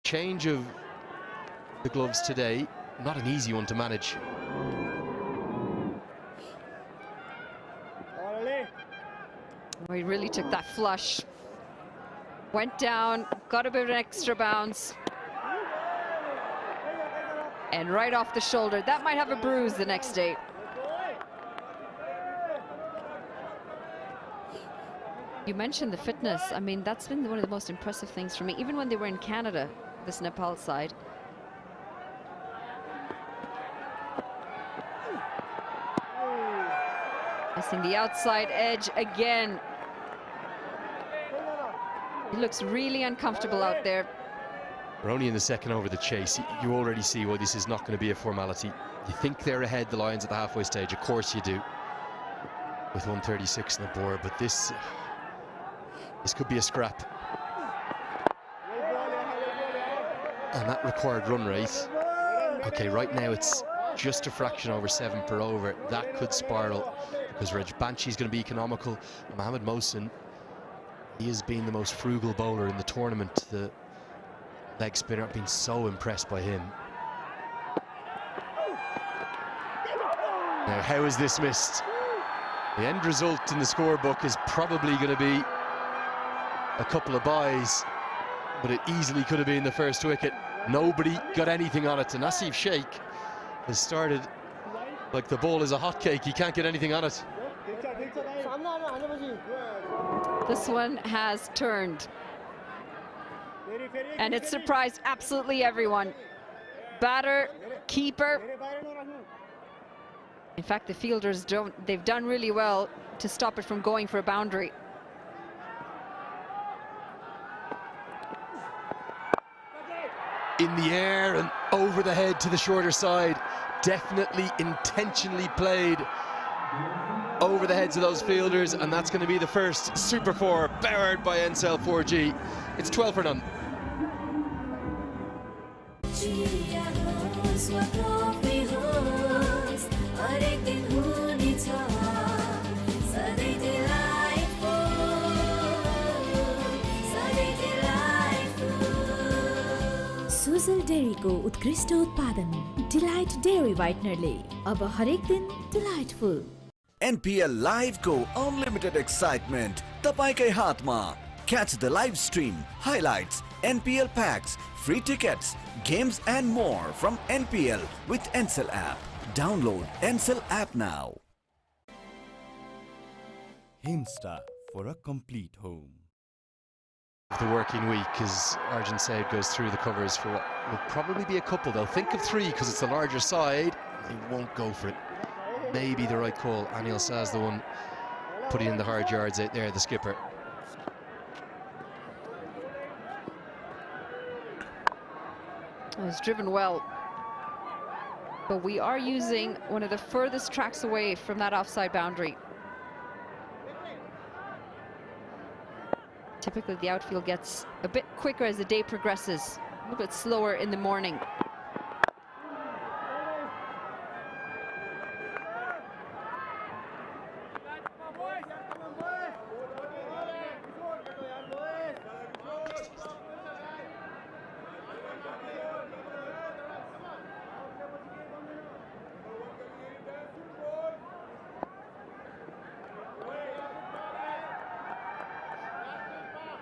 change of the gloves today, not an easy one to manage. He really took that flush. Went down, got a bit of an extra bounce. And right off the shoulder. That might have a bruise the next day. You mentioned the fitness. I mean, that's been one of the most impressive things for me, even when they were in Canada, this Nepal side. Missing the outside edge again. He looks really uncomfortable out there. We're only in the second over the chase. You already see why this is not going to be a formality. You think they're ahead, the Lions, at the halfway stage. Of course you do, with 136 on the board, but this could be a scrap. And that required run rate. Okay, right now it's just a fraction over 7 per over. That could spiral because Reg Banshee's going to be economical. Mohamed Mohsen, he has been the most frugal bowler in the tournament. The leg spinner, I've been so impressed by him. Now, how is this missed? The end result in the scorebook is probably going to be a couple of byes, but it easily could have been the first wicket. Nobody got anything on it, and Asif Sheikh has started like the ball is a hotcake. He can't get anything on it. This one has turned, and it surprised absolutely everyone. Batter, keeper. In fact, the fielders they've done really well to stop it from going for a boundary. In the air and over the head to the shorter side. Definitely intentionally played over the heads of those fielders, and that's going to be the first Super 4 powered by Ncell 4G. It's 12 for none. Sujal डेयरीको उत्कृष्ट उत्पादन delight dairy व्हाइटनरले अब हरेक दिन delightful. NPL Live को unlimited excitement तपाईकै हातमा। Catch the live stream, highlights, NPL packs, free tickets, games and more from NPL with Ncell app. Download Ncell app now. Himsta for a complete home. The working week as Arjun Said goes through the covers for what will probably be a couple. They'll think of 3 because it's the larger side. They won't go for it. Maybe the right call. Anil Saz, the one putting in the hard yards out there, the skipper. It was driven well, but we are using one of the furthest tracks away from that offside boundary. Typically the outfield gets a bit quicker as the day progresses, a little bit slower in the morning.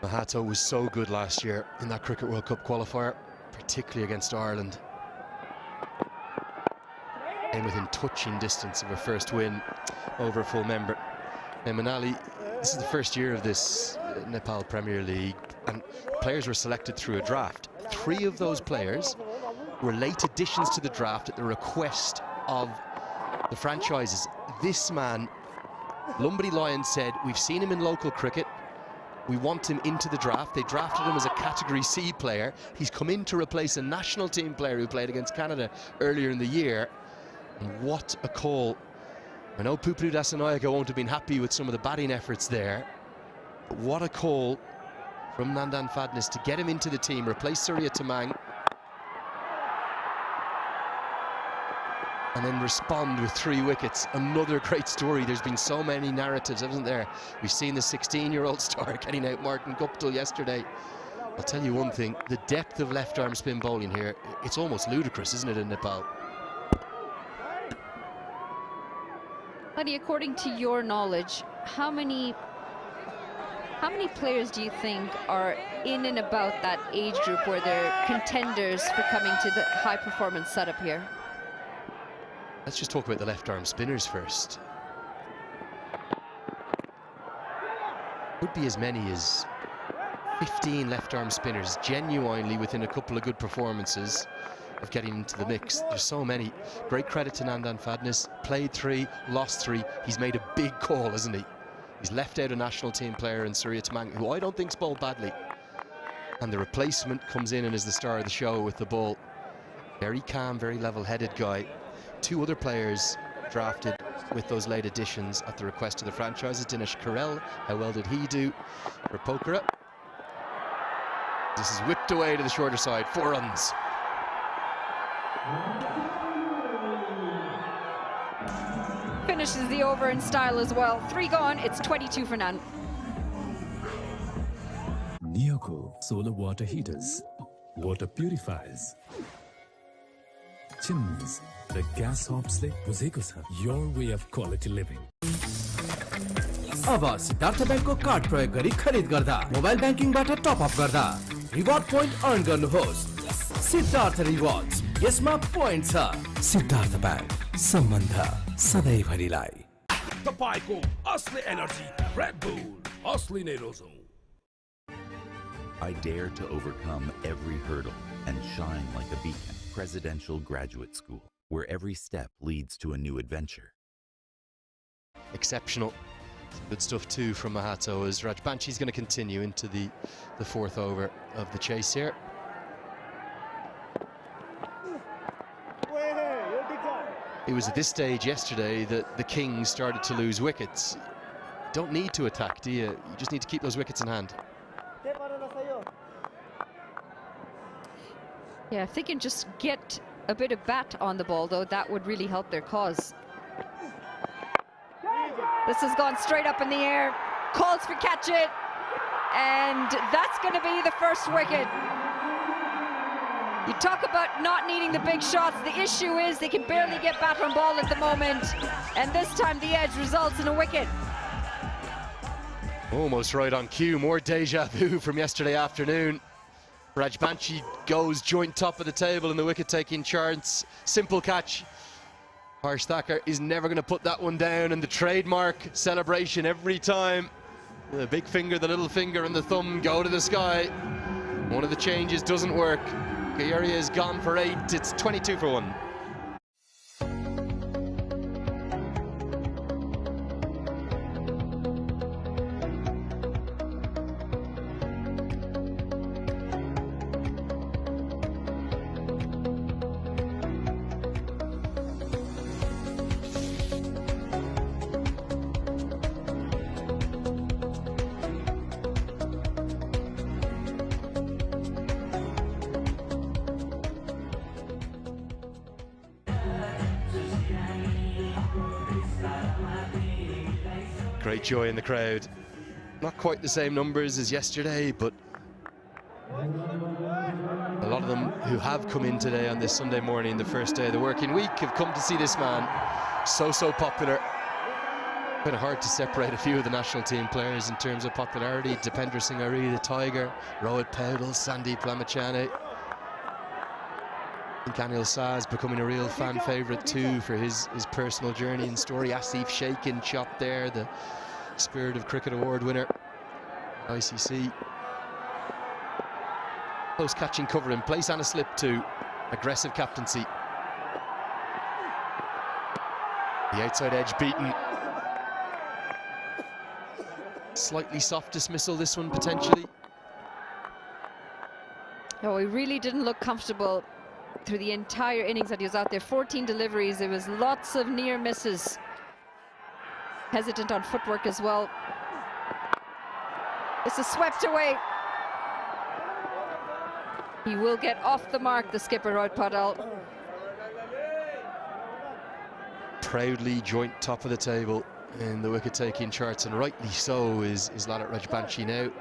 Mahato was so good last year in that Cricket World Cup qualifier, particularly against Ireland. Came within touching distance of a first win over a full member. Now Manali, this is the first year of this Nepal Premier League, and players were selected through a draft. 3 of those players were late additions to the draft at the request of the franchises. This man, Lumbini Lions, said, we've seen him in local cricket, we want him into the draft. They drafted him as a Category C player. He's come in to replace a national team player who played against Canada earlier in the year. And what a call. I know Pupulu Dasanayake won't have been happy with some of the batting efforts there, but what a call from Nandan Fadnis to get him into the team, replace Surya Tamang, and then respond with 3 wickets. Another great story. There's been so many narratives, hasn't there? We've seen the 16-year-old star getting out Martin Guptill yesterday. I'll tell you one thing, the depth of left arm spin bowling here, it's almost ludicrous, isn't it, in Nepal? Buddy, according to your knowledge, how many players do you think are in and about that age group where they're contenders for coming to the high performance setup here? Let's just talk about the left arm spinners first. Could be as many as 15 left arm spinners genuinely within a couple of good performances of getting into the mix. There's so many. Great credit to Nandan Fadnis. Played 3, lost 3. He's made a big call, hasn't he? He's left out a national team player in Surya Tamang, who I don't think's bowled badly. And the replacement comes in and is the star of the show with the ball. Very calm, very level-headed guy. 2 other players drafted with those late additions at the request of the franchises. Dinesh Karel, how well did he do for Pokhara? This is whipped away to the shorter side, 4 runs. Finishes the over in style as well. 3 gone, it's 22 for none. Neoco solar water heaters, water purifiers, chimneys, the gas hobsle बुझेको छ your way of quality living. अब Siddharth बैंकको card प्रयोग गरी खरिद गर्दा mobile बैंकिङबाट top up गर्दा reward point earn गर्नुहोस्। Siddharth rewards, यसमा पोइन्ट छ। सिद्धार्थ बैंक, सम्बन्ध सधैँभरिलाई। तपाईको असली एनर्जी रेड बुल, असली नै रोजौं। I dare to overcome every hurdle and shine like a beacon. Presidential Graduate School, where every step leads to a new adventure. Exceptional. Some good stuff too from Mahato as Rajbanchi's going to continue into the 4th over of the chase here. It was at this stage yesterday that the Kings started to lose wickets. Don't need to attack, do you? You just need to keep those wickets in hand. Yeah, if they can just get a bit of bat on the ball, though, that would really help their cause. This has gone straight up in the air, calls for catch it, and that's going to be the first wicket. You talk about not needing the big shots. The issue is they can barely get bat on ball at the moment, and this time the edge results in a wicket. Almost right on cue, more deja vu from yesterday afternoon. Rajbanchi goes joint top of the table in the wicket-taking charts. Simple catch. Harsh Thakur is never going to put that one down, and the trademark celebration every time. The big finger, the little finger, and the thumb go to the sky. One of the changes doesn't work. Gayaria is gone for 8. It's 22 for 1. Great joy in the crowd. Not quite the same numbers as yesterday, but a lot of them who have come in today on this Sunday morning, the first day of the working week, have come to see this man. So popular. Kind of hard to separate a few of the national team players in terms of popularity. Dipender Singh Ari, the Tiger, Rohit Paudel, Sandeep Lamachane. I think Anil Saz becoming a real fan favourite too for his personal journey and story. Asif Sheikh in shot there, the Spirit of Cricket Award winner, ICC. Close catching cover in place and a slip too. Aggressive captaincy. The outside edge beaten. Slightly soft dismissal this one potentially. Oh, he really didn't look comfortable through the entire innings that he was out there. 14 deliveries, there was lots of near misses. Hesitant on footwork as well. This is swept away. He will get off the mark, the skipper, Rohit Paudel. Proudly joint top of the table in the wicket-taking charts, and rightly so is Lalit Rajbanchi now.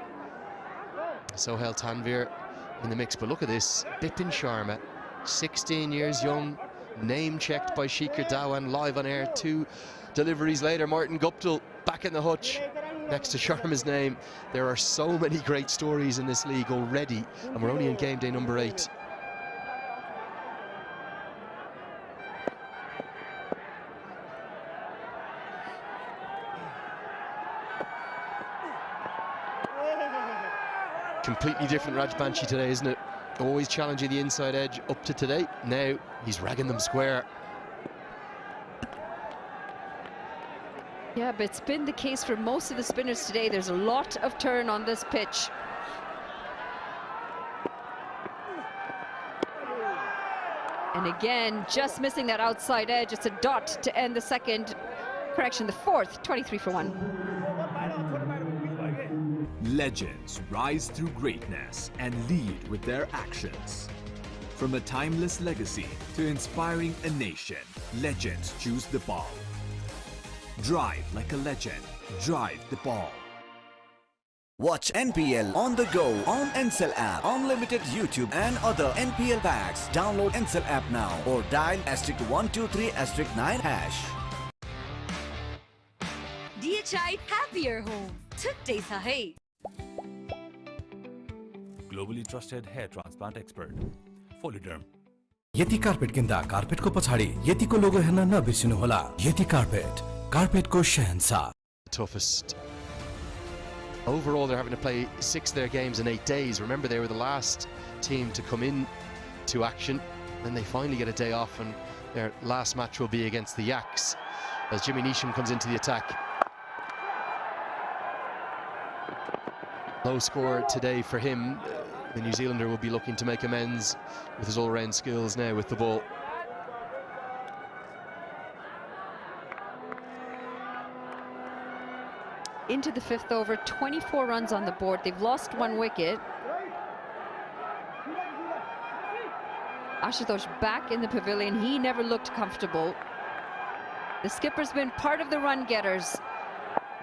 Sohail Tanvir in the mix, but look at this. Bipin Sharma, 16 years young, name-checked by Shikhar Dhawan live on air. 2 deliveries later, Martin Guptill back in the hutch next to Sharma's name. There are so many great stories in this league already, and we're only in game day number 8. Completely different Raj Banshi today, isn't it? Always challenging the inside edge up to today. Now he's ragging them square. Yeah, but it's been the case for most of the spinners today. There's a lot of turn on this pitch. And again, just missing that outside edge. It's a dot to end the second. Correction, the fourth, 23 for 1. Legends rise through greatness and lead with their actions. From a timeless legacy to inspiring a nation, legends choose the ball. Drive like a legend. Drive the ball. Watch NPL on the go on Ncell app, unlimited YouTube and other NPL packs. Download Ncell app now or dial *123*9#. DHI Happier Home. Today sahi. Globally trusted hair transplant expert. Foliderm. Yati carpet किन्दा कार्पेटको पछाडि यतिको लोगो हेर्न नबिर्सिनु होला। यति कार्पेटको शहंशाह. Toughest. Overall, they're having to play 6 of their games in 8 days. Remember, they were the last team to come in to action. Then they finally get a day off, and their last match will be against the Yaks as Jimmy Neesham comes into the attack. Low score today for him. The New Zealander will be looking to make amends with his all-round skills now with the ball. Into the 5th over, 24 runs on the board. They've lost 1 wicket. Ashutosh back in the pavilion. He never looked comfortable. The skipper's been part of the run getters,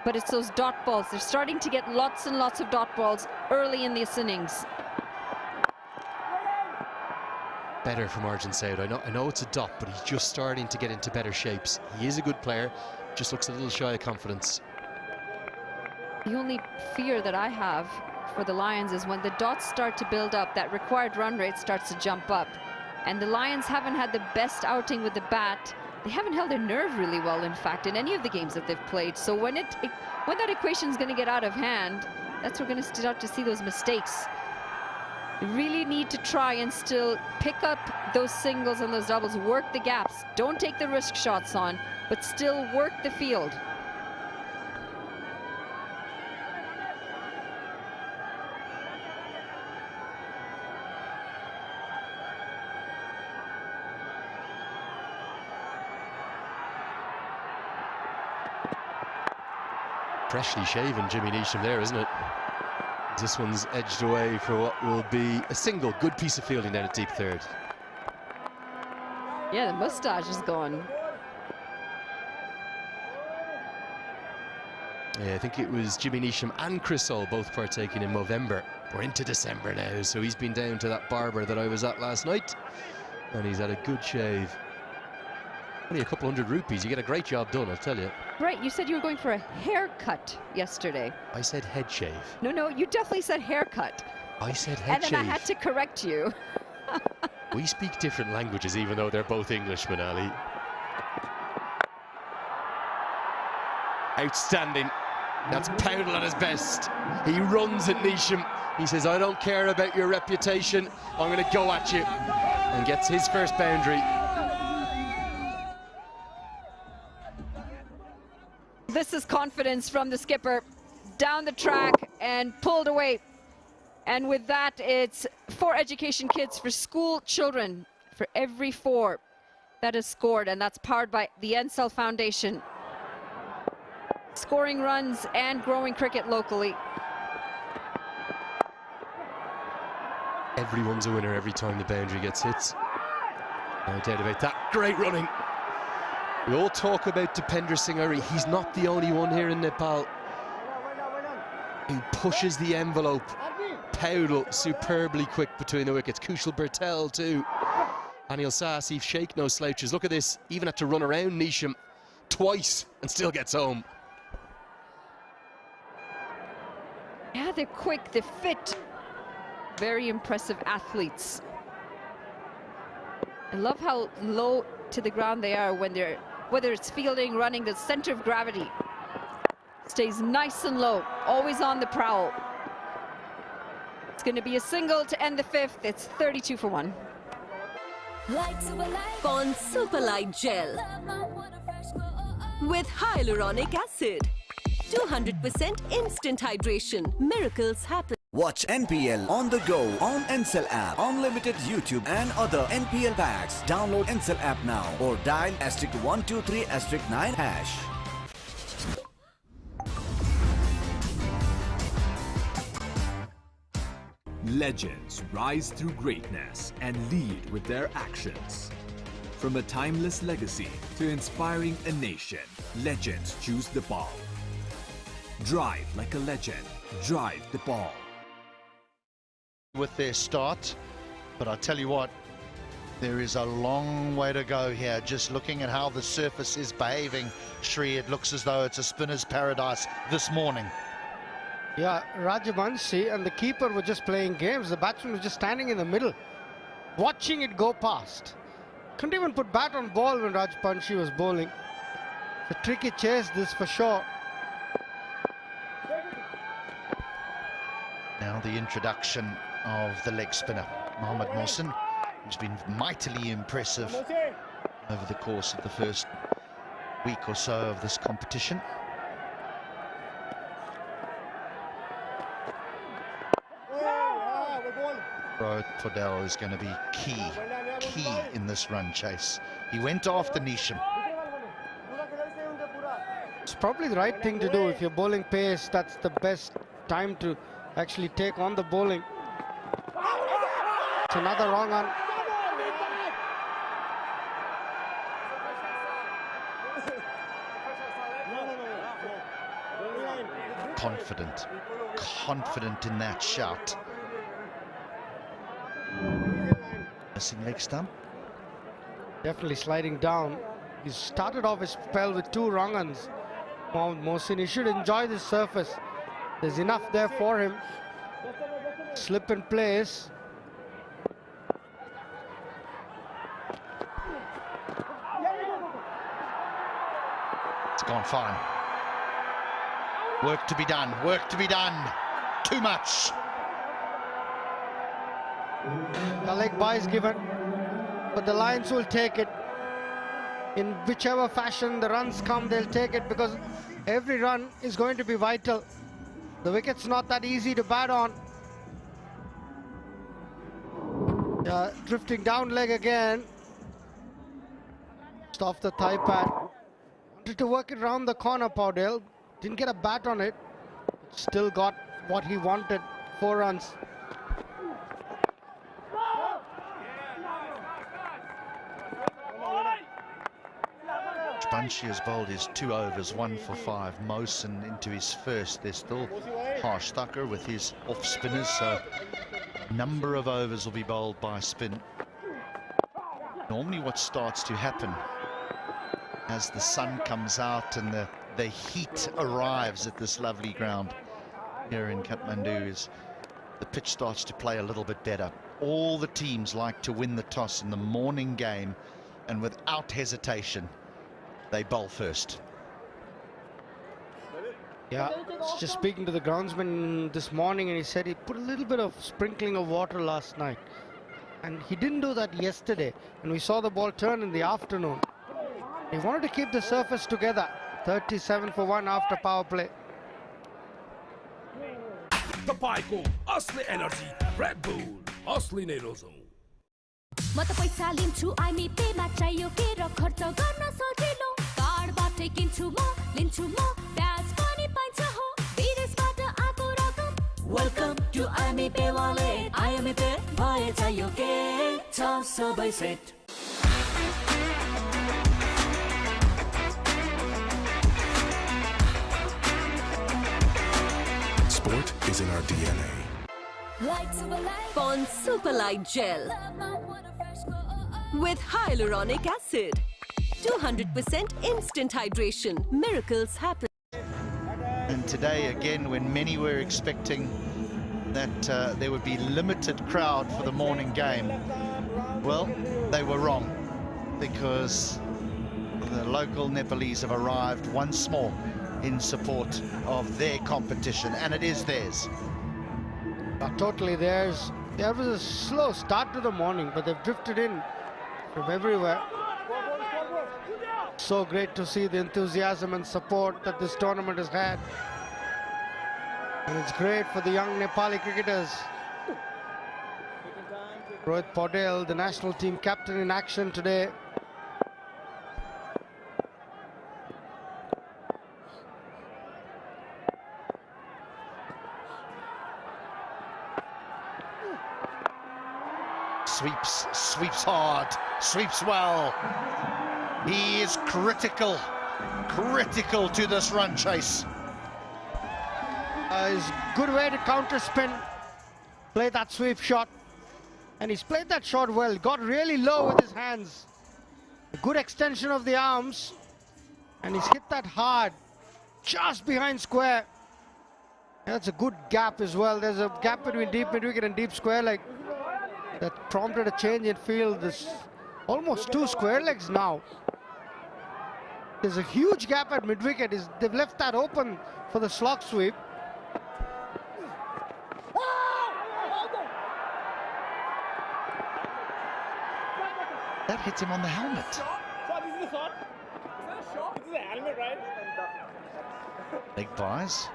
but it's those dot balls. They're starting to get lots and lots of dot balls early in this innings. Better from Arjun Saud. I know it's a dot, but he's just starting to get into better shapes. He is a good player, just looks a little shy of confidence. The only fear that I have for the Lions is when the dots start to build up, that required run rate starts to jump up. And the Lions haven't had the best outing with the bat. They haven't held their nerve really well, in fact, in any of the games that they've played. So when that equation is going to get out of hand, that's when we're going to start to see those mistakes. You really need to try and still pick up those singles and those doubles, work the gaps. Don't take the risk shots on, but still work the field. Freshly shaven Jimmy Neesham there, isn't it? This one's edged away for what will be a single. Good piece of fielding down at deep third. Yeah, the moustache is gone. Yeah, I think it was Jimmy Neesham and Chris Hull both partaking in Movember. We're into December now, so he's been down to that barber that I was at last night, and he's had a good shave. Only a couple hundred rupees, you get a great job done, I'll tell you. Right, you said you were going for a haircut yesterday. I said head shave. No, you definitely said haircut. I said head shave. And then I had to correct you. We speak different languages, even though they're both Englishmen, Ali. Outstanding. That's Powdell at his best. He runs at Neesham. He says, I don't care about your reputation. I'm going to go at you. And gets his first boundary. This is confidence from the skipper. Down the track and pulled away. And with that, it's 4 education kits for school children for every 4 that is scored. And that's powered by the Ncell Foundation. Scoring runs and growing cricket locally. Everyone's a winner every time the boundary gets hit. No doubt about that. Great running. We all talk about Dipender Singh Uri. He's not the only one here in Nepal who pushes the envelope, Powdle superbly quick between the wickets. Kushal Bertel too. Anil Sasif Sheikh, no slouches. Look at this, even had to run around Nisham twice and still gets home. Yeah, they're quick, they're fit. Very impressive athletes. I love how low to the ground they are when they're, whether it's fielding, running, the center of gravity stays nice and low, always on the prowl. It's going to be a single to end the fifth. It's 32 for 1. Pond Super Light Gel with hyaluronic acid. 200% instant hydration. Miracles happen. Watch NPL on the go on Ncell app, unlimited YouTube and other NPL packs. Download Ncell app now or dial *123*9#. Legends rise through greatness and lead with their actions. From a timeless legacy to inspiring a nation, legends choose the ball. Drive like a legend. Drive the ball. With their start, but I tell you what, there is a long way to go here. Just looking at how the surface is behaving, Shri, it looks as though it's a spinner's paradise this morning. Yeah, Rajavanshi and the keeper were just playing games. The batsman was just standing in the middle, watching it go past. Couldn't even put bat on ball when Rajavanshi was bowling. It's a tricky chase, this for sure. Now the introduction of the leg spinner, Mohammad Mohsin, who's been mightily impressive over the course of the first week or so of this competition. Podell is going to be key in this run chase. He went after Nisham. It's probably the right thing to do. If you're bowling pace, that's the best time to actually take on the bowling. It's another wrong one. Confident in that shot. Missing leg stump. Definitely sliding down. He started off his spell with 2 wrong uns. Mohammad Mohsin, he should enjoy this surface. There's enough there for him. Slip in place. It's gone fine. Work to be done, work to be done. Too much. The leg bye is given, but the Lions will take it. In whichever fashion the runs come, they'll take it because every run is going to be vital. The wicket's not that easy to bat on. Drifting down leg again. Just off the thigh pad. Wanted to work it around the corner, Powdell. Didn't get a bat on it. Still got what he wanted. 4 runs. Bunchi has bowled his 2 overs, 1 for 5. Mohsin into his first. There's still Harsh Thakur with his off spinners, so a number of overs will be bowled by spin. Normally what starts to happen as the sun comes out and the heat arrives at this lovely ground here in Kathmandu is the pitch starts to play a little bit better. All the teams like to win the toss in the morning game, and without hesitation they bowl first. Yeah, just speaking to the groundsman this morning, and he said he put a little bit of sprinkling of water last night, and he didn't do that yesterday, and we saw the ball turn in the afternoon. He wanted to keep the surface together. 37 for 1 after power play. तपाईको असली energy red bull असली नै रोजौ म त पैसा लिन्छु IME Pema चाहियो के र खर्च गर्न सजिलो कार्डबाटै किन्छु म लिन्छु म ब्याज पनि पाइन्छ हो विदेशबाट आको रकम वेलकम टु आइमी पे वालेट आइमी पे भए चाहियो के छ सबै set Sport is in our DNA. Pond Super Light Gel with hyaluronic acid. 200% instant hydration. Miracles happen. And today, again, when many were expecting that there would be limited crowd for the morning game, well, they were wrong, because the local Nepalese have arrived once more in support of their competition, and it is theirs. Totally theirs. There was a slow start to the morning, but they've drifted in from everywhere. So great to see the enthusiasm and support that this tournament has had. And it's great for the young Nepali cricketers. Rohit Paudel, the national team captain, in action today. Sweeps hard, sweeps well. He is critical to this run chase. Is good way to counter spin, play that sweep shot, and he's played that shot well. Got really low with his hands, a good extension of the arms, and he's hit that hard, just behind square. And that's a good gap as well. There's a gap between deep mid-wicket and deep square leg that prompted a change in field. There's almost 2 square legs now. There's a huge gap at mid-wicket. They've left that open for the slog sweep. That hits him on the helmet. Leg buys.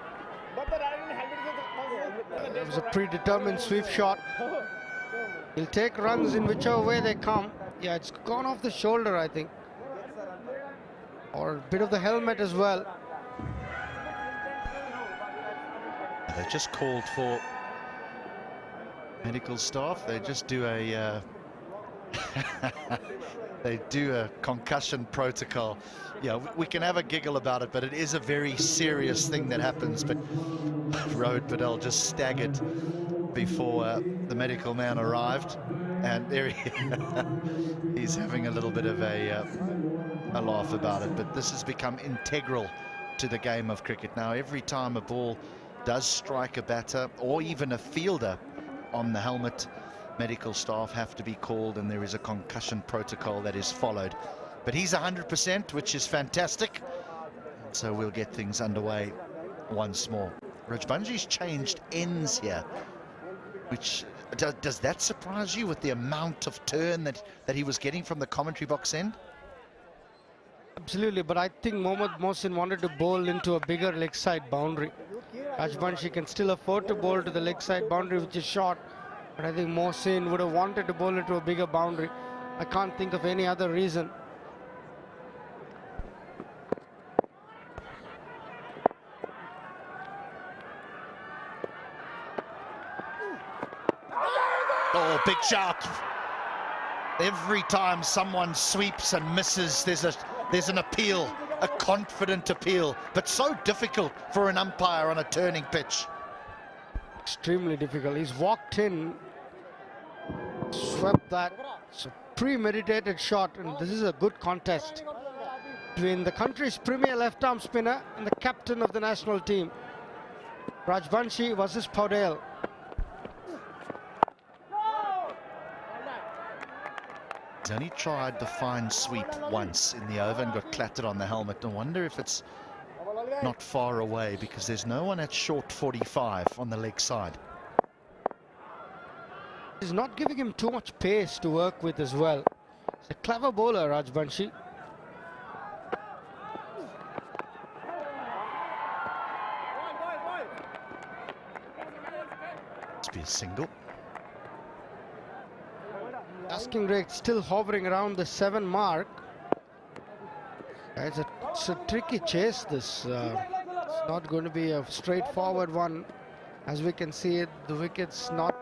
It was a predetermined sweep shot. He'll take runs in whichever way they come. Yeah, it's gone off the shoulder, I think. Or a bit of the helmet as well. They just called for medical staff. They just do a they do a concussion protocol. Yeah, we can have a giggle about it, but it is a very serious thing that happens. But Rohit Paudel just staggered before the medical man arrived, and there he's having a little bit of a laugh about it. But this has become integral to the game of cricket now. Every time a ball does strike a batter or even a fielder on the helmet, medical staff have to be called, and there is a concussion protocol that is followed. But he's 100%, which is fantastic. So we'll get things underway once more. Rajbanji's changed ends here, which does that surprise you with the amount of turn that he was getting from the commentary box end? Absolutely, but I think Mohammad Mohsin wanted to bowl into a bigger leg side boundary. Rajbanshi can still afford to bowl to the leg side boundary, which is short, but I think Mohsin would have wanted to bowl into a bigger boundary. I can't think of any other reason. Oh, big shot. Every time someone sweeps and misses, there's an appeal, a confident appeal, but so difficult for an umpire on a turning pitch. Extremely difficult. He's walked in, swept that. It's a premeditated shot, and this is a good contest between the country's premier left-arm spinner and the captain of the national team. Rajbanshi versus Paudel. He's only tried the fine sweep once in the over and got clattered on the helmet. I wonder if it's not far away, because there's no one at short 45 on the leg side. He's not giving him too much pace to work with as well. He's a clever bowler, Rajbanshi. Must be a single. Asking rate still hovering around the 7 mark. It's a tricky chase, this. It's not going to be a straightforward one. As we can see it, the wicket's not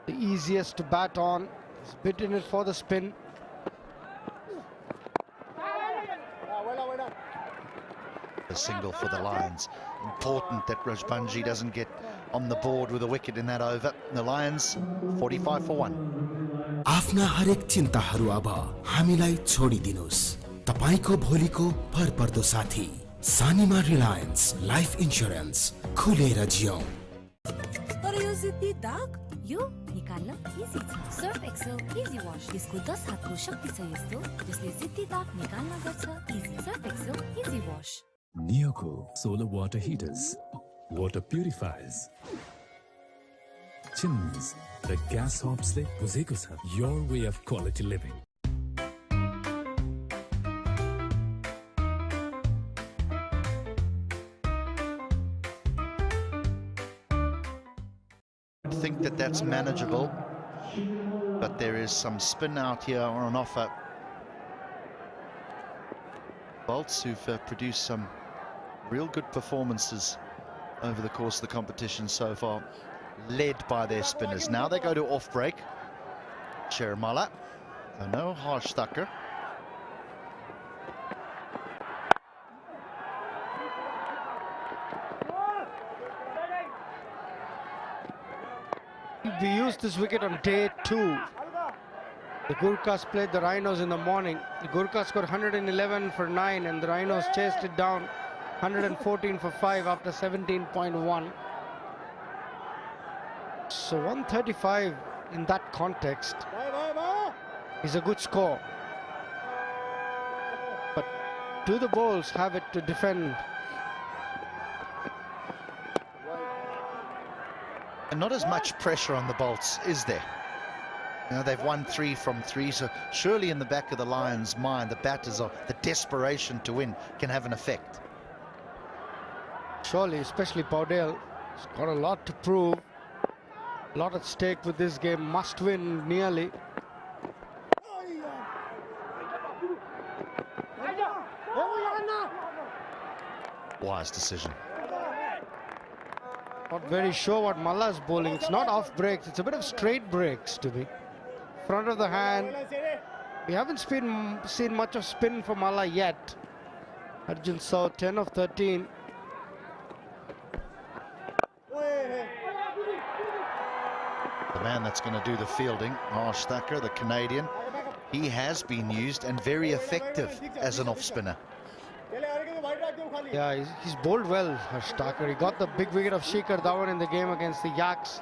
the easiest to bat on. He's bitten it for the spin. A single for the Lions. Important that Rajbanshi doesn't get on the board with a wicket in that over. The Lions 45 for 1. आफ्ना हरेक चिन्ताहरू अब हामीलाई छोडिदिनुस्। तपाईको भोलिको भरपर्दो साथी सानीमा Reliance life insurance, खुलेर जियौं। तर यो जिद्दी दाग यो निकाल्न इजी छ। सर्फ एक्सेल इजी वाश, यसको 10 हातको शक्ति छ यस्तो जसले जिद्दी दाग निकाल्न गर्छ easy. Surf Excel easy wash. Neoco solar water heaters, water purifiers, chimneys, the gas hobsle बुझेको छ your way of quality living. I think that that's manageable, but there is some spin out here on offer. Bolts who've produced some real good performances over the course of the competition so far, led by their spinners. Now they go to off break. Sherimala, no harsh stucker. We used this wicket on day 2. The Gurkhas played the Rhinos in the morning. The Gurkhas scored 111 for 9 and the Rhinos chased it down 114 for 5 after 17.1. So 135 in that context is a good score. But do the bowls have it to defend? And not as much pressure on the Bolts, is there? You know, they've won 3 from 3, so surely in the back of the Lions' mind, the batters are the desperation to win can have an effect. Surely, especially Powdale, he's got a lot to prove. A lot at stake with this game, must win nearly. Wise decision. Not very sure what Malla's bowling. It's not off breaks, it's a bit of straight breaks to me. Front of the hand. We haven't seen much of spin for Malla yet. Arjun saw 10 of 13. The man that's going to do the fielding, Harsh Thacker, the Canadian, he has been used and very effective as an off-spinner. Yeah, he's bowled well, Harsh Thacker. He got the big wicket of Shikhar Dhawan in the game against the Yaks.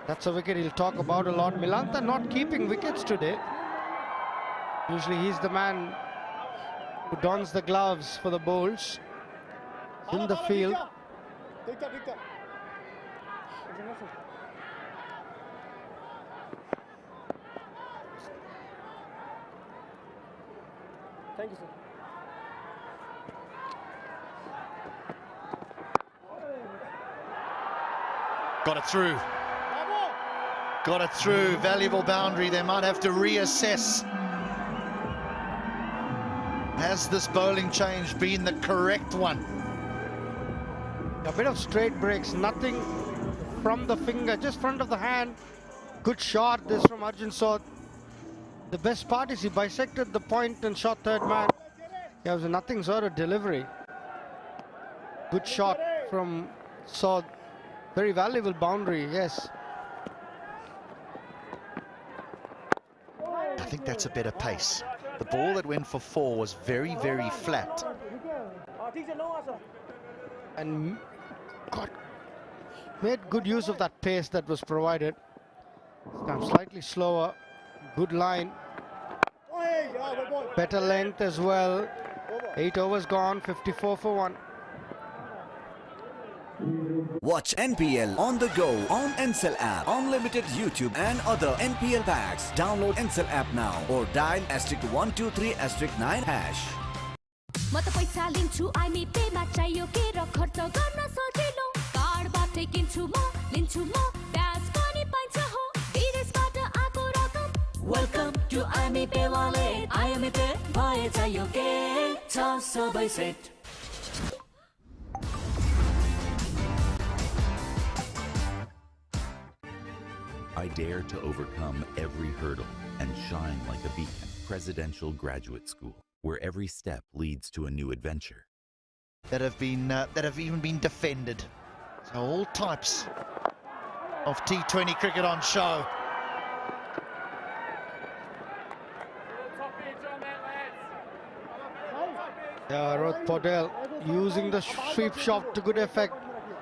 That's a wicket he'll talk about a lot. Milanta not keeping wickets today. Usually he's the man who dons the gloves for the bowls. In the field. Thank you, sir. Got it through. Got it through. Valuable boundary. They might have to reassess. Has this bowling change been the correct one? A bit of straight breaks, nothing from the finger, just front of the hand. Good shot this from Arjun Saud. The best part is he bisected the point and shot third man. It was a nothing sort of delivery. Good shot from Saud. Very valuable boundary, yes. I think that's a better pace. The ball that went for 4 was very, very flat. And made good use of that pace that was provided. This time slightly slower. Good line. Better length as well. 8 overs gone, 54 for 1. Watch NPL on the go on Ncell app, unlimited YouTube and other NPL packs. Download Ncell app now or dial *123*9#. म त पैसा लिन्छु IME Pema चाहियो के र खर्च गर्न सजिलो कार्डबाटै किन्छु म लिन्छु म ब्याज पनि पाइन्छ हो विदेशबाट आको रकम Welcome to IME Pay Wallet. IME Pay भए चाहियो के छ सबै set. I dare to overcome every hurdle and shine like a beacon. Presidential Graduate School, where every step leads to a new adventure. That have even been defended. All types of T20 cricket on show. Yeah, Rohit Patel using the sweep shot to good effect.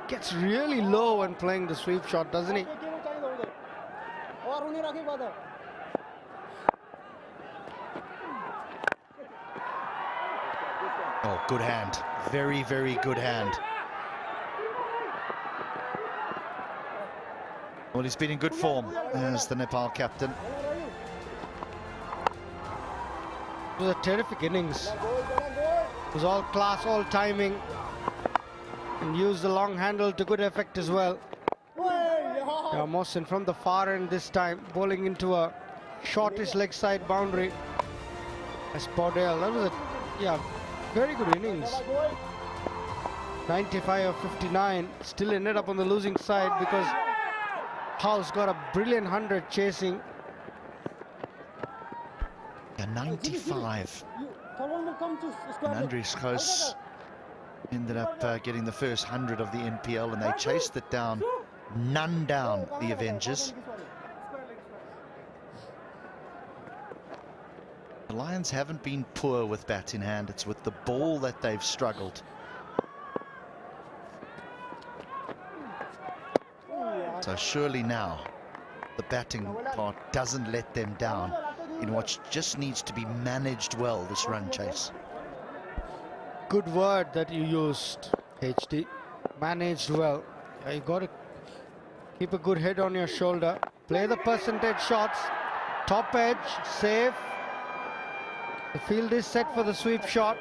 Gets really low when playing the sweep shot, doesn't he? Oh, good hand. Very, very good hand. Well, he's been in good form as the Nepal captain. It was a terrific innings. It was all class, all timing. And used the long handle to good effect as well. Yeah, Mohsin from the far end this time, bowling into a shortish leg side boundary. As Paudel, that was a very good innings. 95 of 59, still ended up on the losing side because House got a brilliant 100 chasing. Yeah, 95. And Andres Ghosh ended up getting the first 100 of the NPL, and they chased it down, none down, the Avengers. The Lions haven't been poor with bat in hand. It's with the ball that they've struggled. So surely now the batting part doesn't let them down in what just needs to be managed well, this run chase. Good word that you used, HD. Managed well. Yeah, you got to keep a good head on your shoulder. Play the percentage shots. Top edge, safe. The field is set for the sweep shot,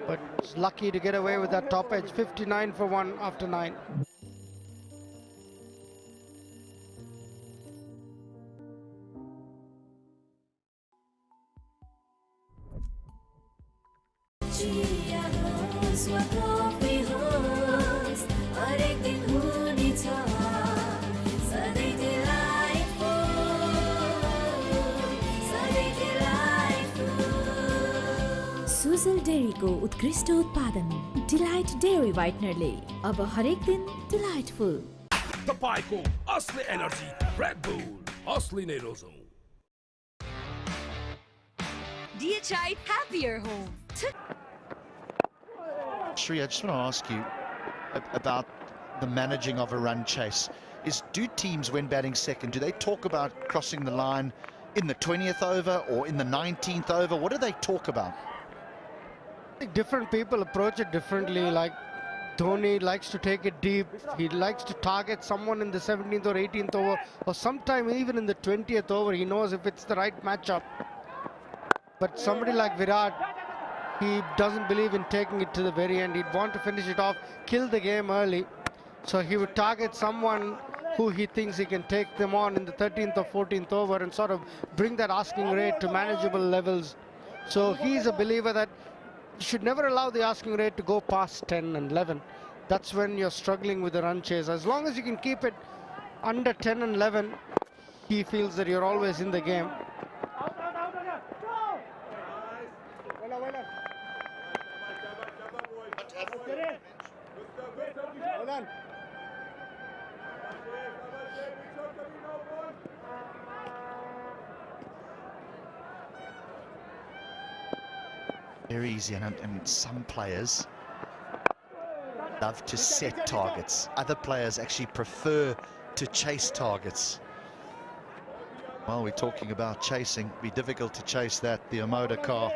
but it's lucky to get away with that top edge. 59 for 1 after 9. Sujal डेयरीको उत्कृष्ट उत्पादन delight dairy व्हाइटनरले अब हरेक दिन delightful. तपाईको असली energy red bull असली नै रोजौं। DHI happier home. Shri, I just want to ask you about the managing of a run chase. Do teams, when batting second, do they talk about crossing the line in the 20th over or in the 19th over? What do they talk about? Different people approach it differently. Like Dhoni likes to take it deep. He likes to target someone in the 17th or 18th over, or sometime even in the 20th over. He knows if it's the right matchup. But somebody like Virat, he doesn't believe in taking it to the very end. He'd want to finish it off, kill the game early. So he would target someone who he thinks he can take them on in the 13th or 14th over and sort of bring that asking rate to manageable levels. So he's a believer that you should never allow the asking rate to go past 10 and 11. That's when you're struggling with the run chase. As long as you can keep it under 10 and 11, he feels that you're always in the game. Very easy, and some players love to set targets. Other players actually prefer to chase targets. While we're talking about chasing, it'd be difficult to chase that, the Omoda car,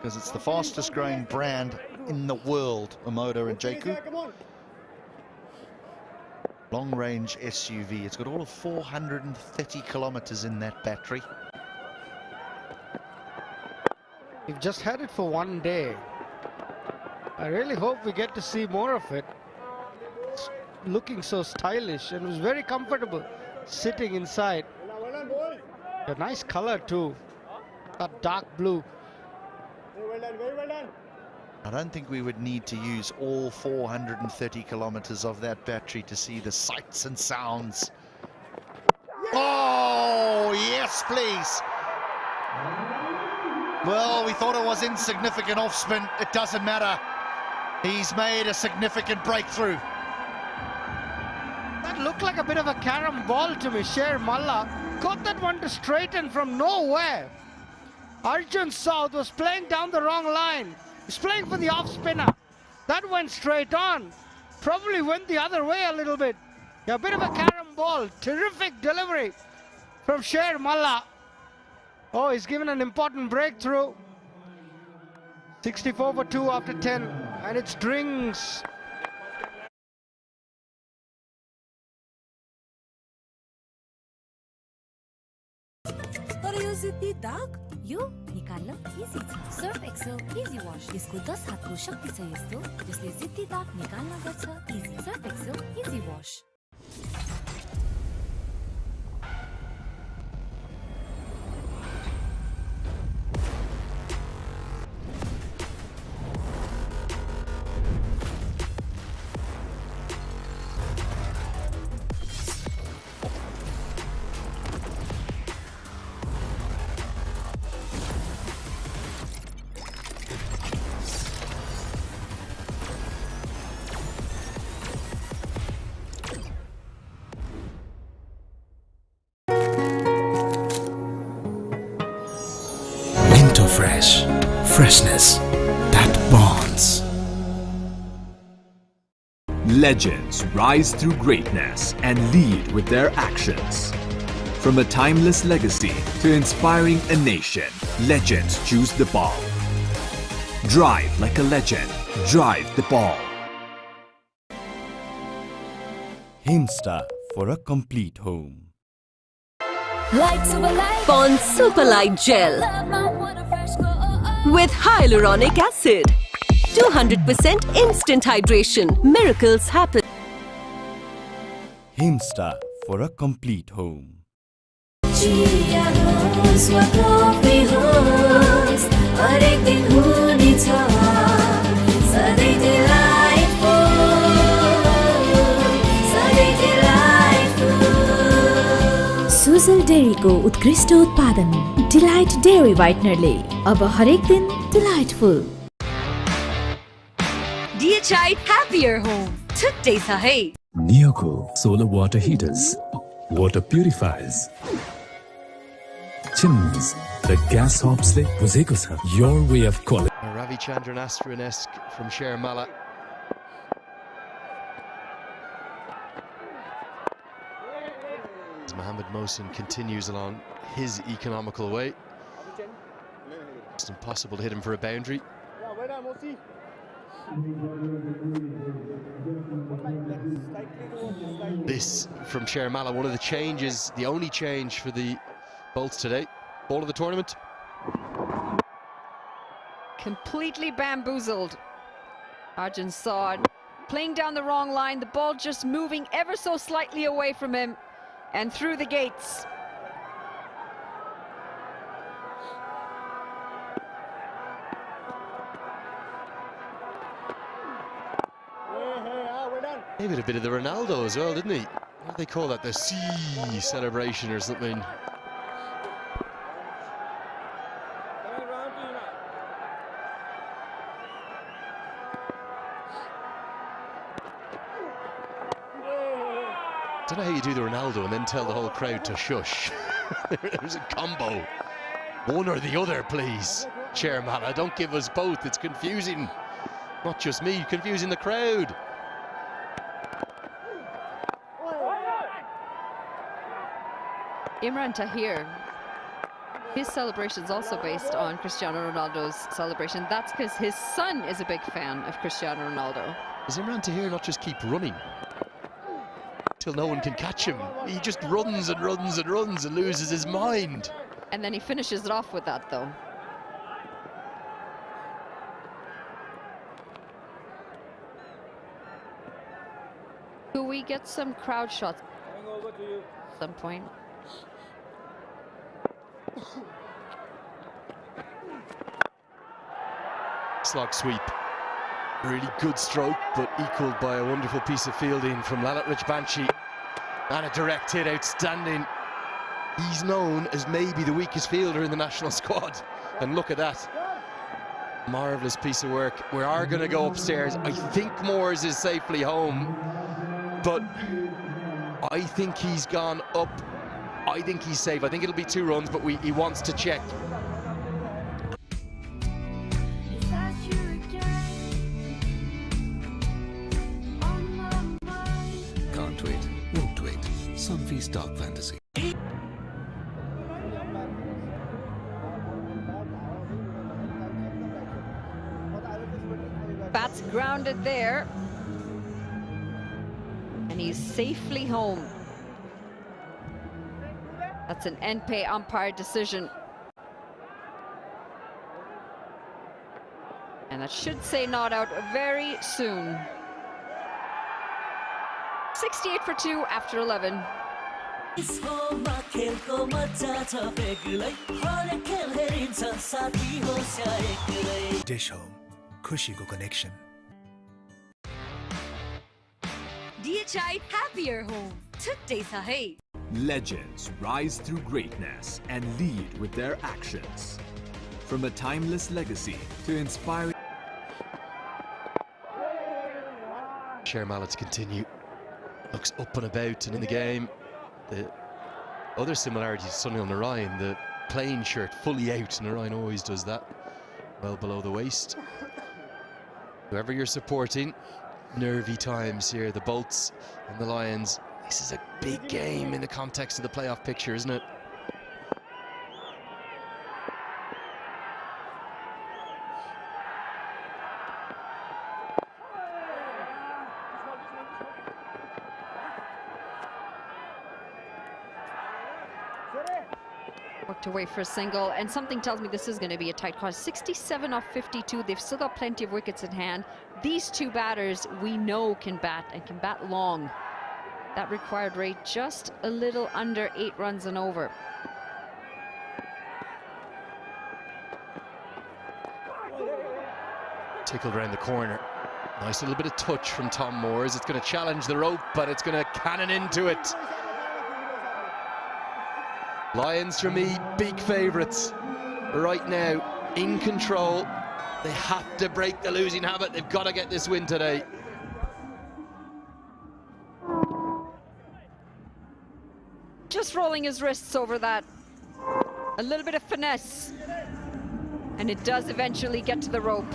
because it's the fastest growing brand in the world, Omoda and Jaku. Long range SUV. It's got all of 430 kilometers in that battery. We've just had it for one day. I really hope we get to see more of it. It's looking so stylish, and it was very comfortable sitting inside. A nice color too, that dark blue. I don't think we would need to use all 430 kilometers of that battery to see the sights and sounds. Oh, yes, please. Well, we thought it was insignificant off spin. It doesn't matter. He's made a significant breakthrough. That looked like a bit of a carom ball to me. Sher Malla got that one to straighten from nowhere. Arjun South was playing down the wrong line. He's playing for the off spinner. That went straight on. Probably went the other way a little bit. Yeah, a bit of a carom ball. Terrific delivery from Sher Malla. Oh, he's given an important breakthrough. 64 for 2 after 10. And it's Drinks. तर यो जित्ती दाग यो निकाल्न easy छ Surf Excel easy wash यसको 10 हातको शक्ति छ यस्तो जसले जित्ती दाग निकाल्न गर्छ easy Surf Excel easy wash Fresh. Freshness that bonds. Legends rise through greatness and lead with their actions. From a timeless legacy to inspiring a nation, legends choose the ball. Drive like a legend. Drive the ball. Himsta for a complete home. Light Super Light Pond Super Light Gel with hyaluronic acid. 200% instant hydration. Miracles happen. Himsta for a complete home. Sujal डेरीको उत्कृष्ट उत्पादन delight dairy व्हाइटनरले अब हरेक दिन delightful DHI Happier Home. Today sahay. Neoco solar water heaters, water purifiers, chimneys. The gas hobs le buzeko sa. Your way of quality. Ravi Chandran Astron-esque from Sher Malla. Mohammed Mohsin continues along his economical way. It's impossible to hit him for a boundary. This from Sher Malla, one of the changes, the only change for the Bolts today. Ball of the tournament. Completely bamboozled. Arjun saw it. Playing down the wrong line, the ball just moving ever so slightly away from him. And through the gates. Maybe a bit of the Ronaldo as well, didn't he? What do they call that? The C celebration or something. I don't know how you do the Ronaldo and then tell the whole crowd to shush. There's a combo. One or the other, please. Sher Malla, don't give us both. It's confusing. Not just me, confusing the crowd. Imran Tahir. His celebration is also based on Cristiano Ronaldo's celebration. That's because his son is a big fan of Cristiano Ronaldo. Does Imran Tahir not just keep running till no one can catch him? He just runs and runs and runs and loses his mind. And then he finishes it off with that, though. Could we get some crowd shots at some point? Slog sweep. Really good stroke, but equalled by a wonderful piece of fielding from Lalit Rajbanshi. And a direct hit, outstanding. He's known as maybe the weakest fielder in the national squad. And look at that. Marvellous piece of work. We are going to go upstairs. I think Moores is safely home. But I think he's gone up. I think he's safe. I think it'll be 2 runs, but he wants to check. Can't wait, won't wait. Sunfeast Dark Fantasy. Bat's grounded there. And he's safely home. That's an NPE umpire decision. And that should say not out very soon. 68 for 2 after 11. Dish Home, Khushiको connection. DHI Happier Home. Today sahay. Legends rise through greatness and lead with their actions. From a timeless legacy to inspiring. Cher Mallett's continue. Looks up and about and in the game. The other similarity to Sunil Narayan, the plain shirt fully out. Narayan always does that. Well below the waist. Whoever you're supporting, nervy times here. The Bolts and the Lions. This is a big game in the context of the playoff picture, isn't it? Worked away for a single, and something tells me this is going to be a tight cause. 67 off 52. They've still got plenty of wickets in hand. These two batters we know can bat, and can bat long. That required rate just a little under 8 runs and over. Tickled around the corner. Nice little bit of touch from Tom Moores. It's going to challenge the rope, but it's going to cannon into it. Lions, for me, big favourites right now, in control. They have to break the losing habit. They've got to get this win today. Just rolling his wrists over that. A little bit of finesse. And it does eventually get to the rope.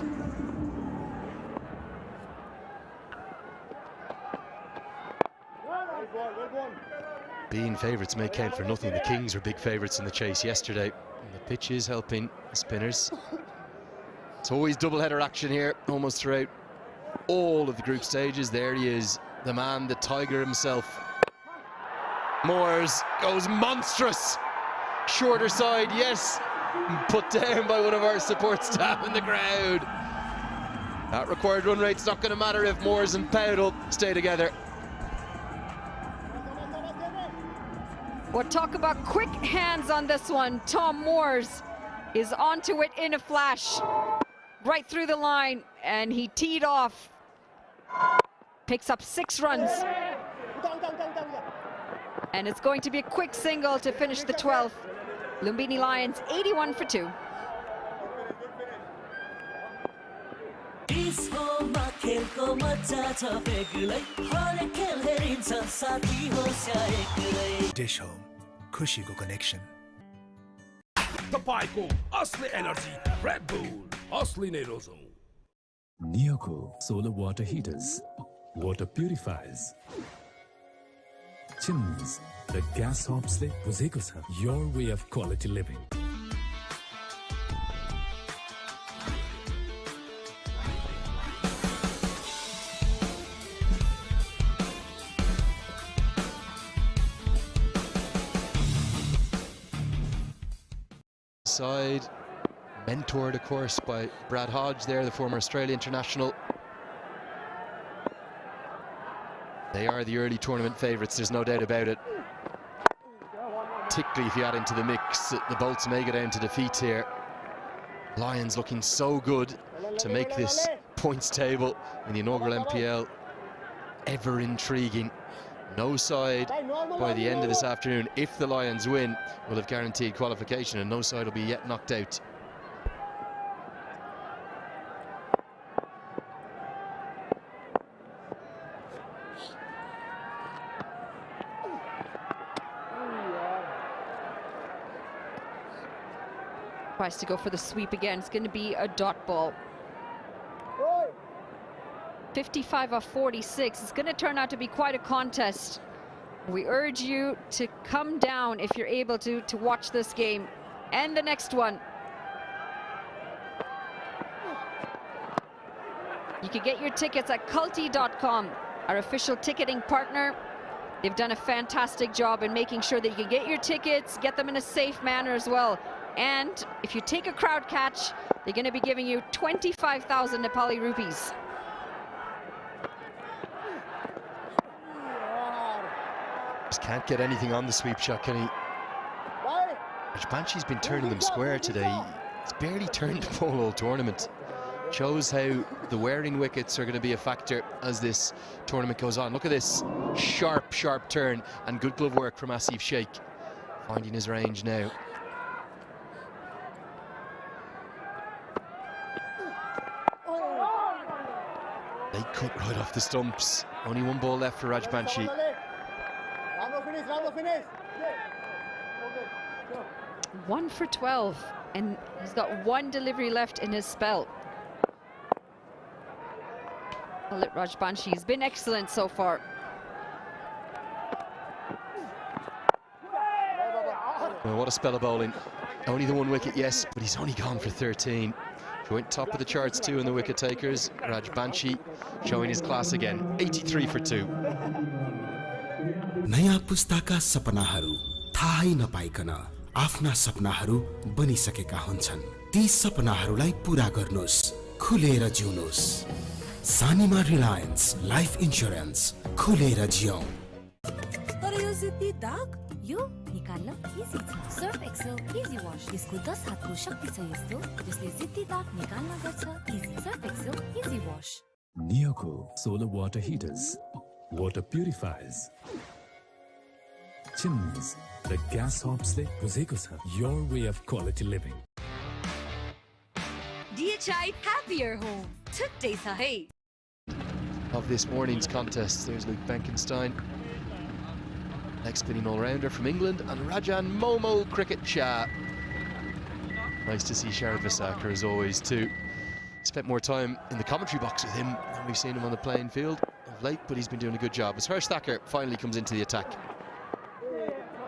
Being favourites may count for nothing. The Kings were big favourites in the chase yesterday. And the pitch is helping the spinners. It's always double-header action here, almost throughout all of the group stages. There he is, the man, the Tiger himself. Moores goes monstrous. Shorter side, yes. Put down by one of our support staff in the crowd. That required run rate's not going to matter if Moores and Powdell stay together. Well, talk about quick hands on this one. Tom Moores is onto it in a flash. Right through the line, and he teed off. Picks up 6 runs. And it's going to be a quick single to finish the 12th. Lumbini Lions 81 for 2. Dish Home, Khushiको connection. तपाईको असली energy red bull असली नै रोजौं Neoco solar water heaters, water purifiers, chimneys, the gas hobs le buzeko cha. Your way of quality living. Side, mentored of course by Brad Hodge there, the former Australia international. They are the early tournament favourites, there's no doubt about it. Particularly if you add into the mix, the Bolts may go down to defeat here. Lions looking so good to make this points table in the inaugural MPL ever intriguing. No side by the end of this afternoon, if the Lions win, will have guaranteed qualification, and no side will be yet knocked out. Tries to go for the sweep again. It's going to be a dot ball. 55 of 46. It's going to turn out to be quite a contest. We urge you to come down if you're able to watch this game and the next one. You can get your tickets at culty.com, our official ticketing partner. They've done a fantastic job in making sure that you can get your tickets, get them in a safe manner as well. And if you take a crowd catch, they're going to be giving you 25,000 Nepali rupees. Just can't get anything on the sweep shot, can he? Banshee's been turning them square today. He's barely turned the ball all tournament. Shows how the wearing wickets are going to be a factor as this tournament goes on. Look at this sharp, sharp turn and good glove work from Asif Sheikh. Finding his range now. They cut right off the stumps. Only one ball left for Raj Banshi. 1 for 12, and he's got one delivery left in his spell. Lalit Rajbanshi has been excellent so far. Well, what a spell of bowling. Only the one wicket, yes, but he's only gone for 13. Joint top of the charts too in the wicket takers. Rajbanshi showing his class again. 83 for 2. नयाँ पुस्ताका सपनाहरू थाहै नपाइकन आफ्ना सपनाहरू बनिसकेका हुन्छन्। ती सपनाहरूलाई पूरा गर्नुस्, खुलेर जिउनुस्। सानीमा Reliance life insurance, खुलेर जियौं। तर यो जिद्दी दाग यो निकाल्न इजी छ। सर्फ एक्सेल इजी वाश, यसको 10 हातको शक्ति छ यस्तो जसले जिद्दी दाग निकाल्न गर्छ easy. Surf Excel easy wash. Neoco solar water heaters, water purifiers, chimneys, the gas hobsle बुझेको छ your way of quality living. DHI Happier Home. Today's hey. Of this morning's contest, there's Luke Benkenstein, leg spinning all-rounder from England, and Rajan Momo Cricket Shah. Nice to see Sharad Vasakar as always too. Spent more time in the commentary box with him than we've seen him on the playing field of late, but he's been doing a good job as Harsh Thakur finally comes into the attack.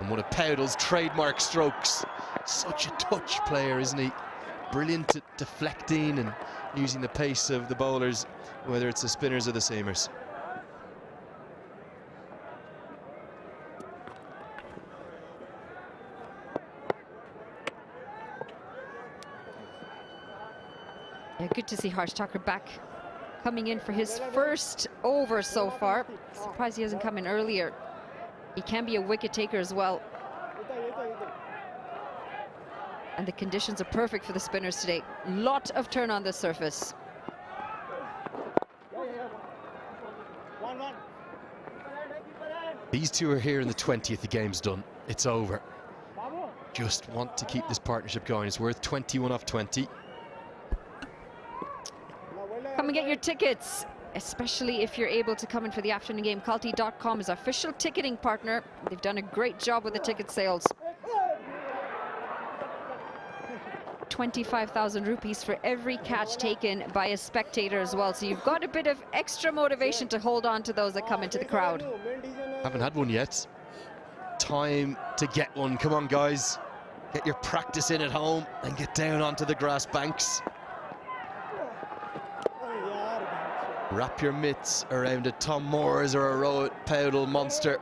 And one of Powdell's trademark strokes. Such a touch player, isn't he? Brilliant at deflecting and using the pace of the bowlers, whether it's the spinners or the seamers. Yeah, good to see Harsh Thakur back, coming in for his first over so far. Surprised he hasn't come in earlier. He can be a wicket taker as well. And the conditions are perfect for the spinners today. Lot of turn on the surface. These two are here in the 20th, the game's done. It's over. Just want to keep this partnership going. It's worth 21 off 20. Come and get your tickets, especially if you're able to come in for the afternoon game. Culty.com is our official ticketing partner. They've done a great job with the ticket sales. 25,000 rupees for every catch taken by a spectator as well. So you've got a bit of extra motivation to hold on to those that come into the crowd. Haven't had one yet. Time to get one. Come on, guys. Get your practice in at home and get down onto the grass banks. Wrap your mitts around a Tom Moores or a Rohit Powdell monster.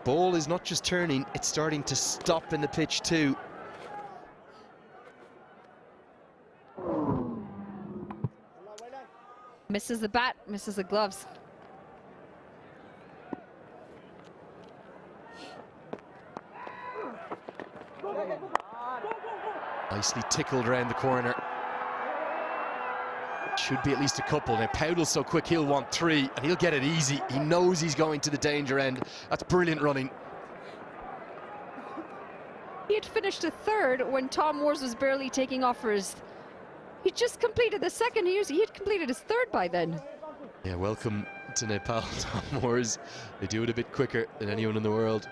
Ball is not just turning, it's starting to stop in the pitch too. Misses the bat, misses the gloves. Nicely tickled around the corner. Should be at least a couple. Now Powdell's so quick, he'll want 3 and he'll get it easy. He knows he's going to the danger end. That's brilliant running. He had finished a third when Tom Moores was barely taking off for his... He just completed the second. He had completed his third by then. Yeah, welcome to Nepal, Tom Moores. They do it a bit quicker than anyone in the world.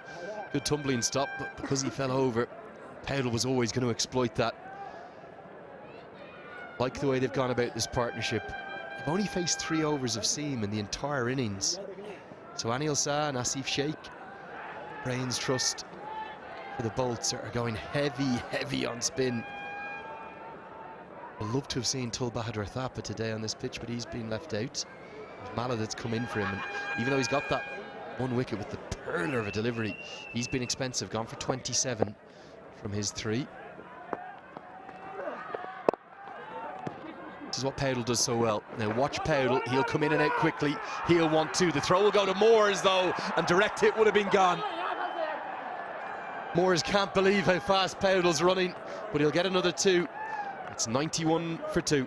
Good tumbling stop, but because he fell over, Powdell was always going to exploit that. Like the way they've gone about this partnership. They've only faced 3 overs of seam in the entire innings. So Anil Shah and Asif Sheikh, Brains Trust for the bolts, are going heavy on spin. I'd love to have seen Tul Bahadur Thapa today on this pitch, but he's been left out. Mala that's come in for him, and even though he's got that 1 wicket with the perler of a delivery, he's been expensive, gone for 27 from his 3. This is what Powdell does so well. Now watch Powdell, he'll come in and out quickly, he'll want to. The throw will go to Moores though, and direct hit would have been gone. Moores can't believe how fast Powdell's running, but he'll get another 2. It's 91 for 2.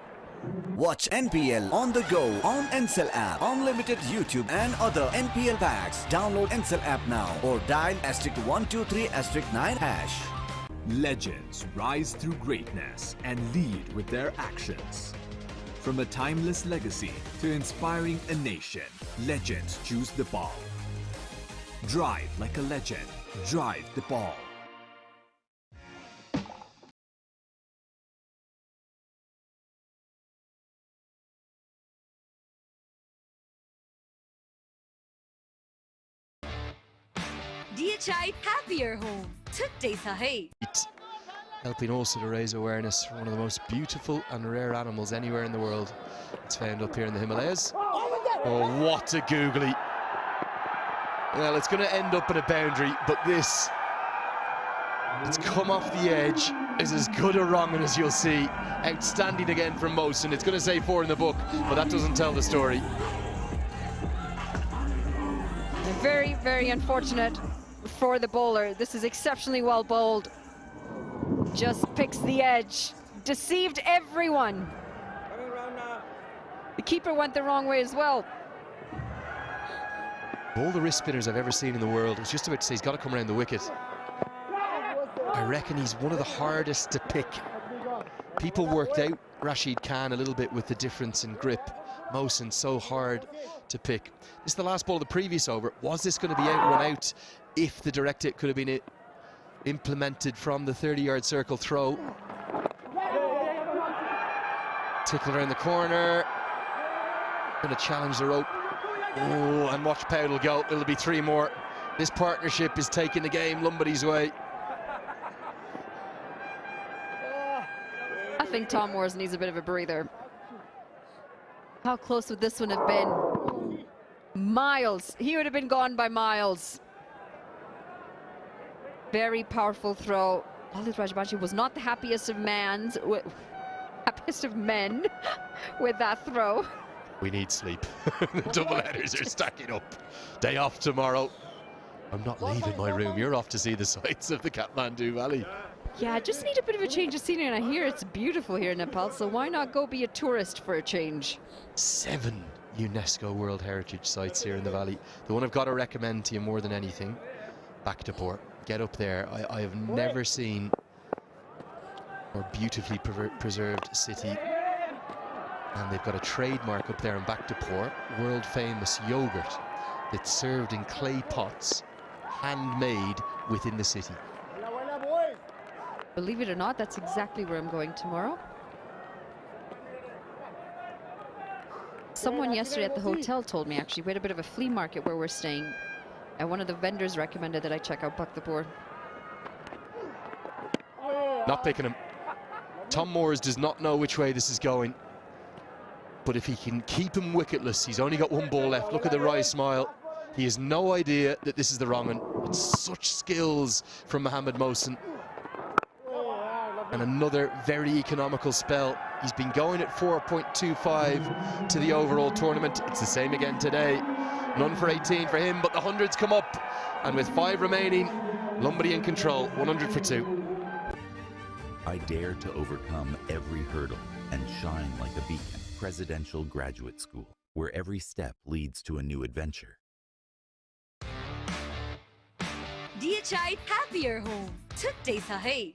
Watch NPL on the go on Ncell app, unlimited YouTube and other NPL packs. Download Ncell app now or dial *123*9#. Legends rise through greatness and lead with their actions. From a timeless legacy to inspiring a nation, legends choose the ball. Drive like a legend. Drive the ball. DHI Happier Home. Today sahay. Helping also to raise awareness for one of the most beautiful and rare animals anywhere in the world. It's found up here in the Himalayas. Oh, what a googly. Well, it's going to end up in a boundary, but this, it's come off the edge, is as good a wrong as you'll see. Outstanding again from Mohsen. It's going to say 4 in the book, but that doesn't tell the story. Very unfortunate for the bowler. This is exceptionally well bowled. Just picks the edge. Deceived everyone. The keeper went the wrong way as well. All the wrist spinners I've ever seen in the world, I was just about to say he's got to come around the wicket. I reckon he's one of the hardest to pick. People worked out Rashid Khan a little bit with the difference in grip. Mohsen so hard to pick. This is the last ball of the previous over. Was this going to be out, run out, if the direct hit could have been implemented from the 30-yard circle throw? Tickle around the corner. Going to challenge the rope. Oh, and watch Powdell go. It'll be 3 more. This partnership is taking the game Lumbody's way. I think Tom Moores needs a bit of a breather. How close would this one have been? Miles. He would have been gone by miles. Very powerful throw. Lalit Rajbanshi was not the happiest of men with that throw. We need sleep. The double headers are stacking up. Day off tomorrow. I'm not leaving my room. You're off to see the sights of the Kathmandu Valley. Yeah, I just need a bit of a change of scenery, and I hear it's beautiful here in Nepal, so why not go be a tourist for a change? 7 UNESCO World Heritage Sites here in the valley. The one I've got to recommend to you more than anything, Bhaktapur. Get up there. I have never seen a more beautifully preserved city. And they've got a trademark up there in Bhaktapur, world famous yogurt that's served in clay pots, handmade within the city. Believe it or not, that's exactly where I'm going tomorrow. Someone yesterday at the hotel told me, actually, we had a bit of a flea market where we're staying, and one of the vendors recommended that I check out Bhaktapur. Not picking him. Tom Moores does not know which way this is going. But if he can keep him wicketless, he's only got 1 ball left. Look at the wry smile. He has no idea that this is the wrong one. It's such skills from Mohammad Mohsen. And another very economical spell. He's been going at 4.25 to the overall tournament. It's the same again today. None for 18 for him, but the hundreds come up. And with 5 remaining, Lumbody in control, 100 for 2. I dare to overcome every hurdle and shine like a beacon. Presidential Graduate School, where every step leads to a new adventure. DHI Happier Home. Today sahay.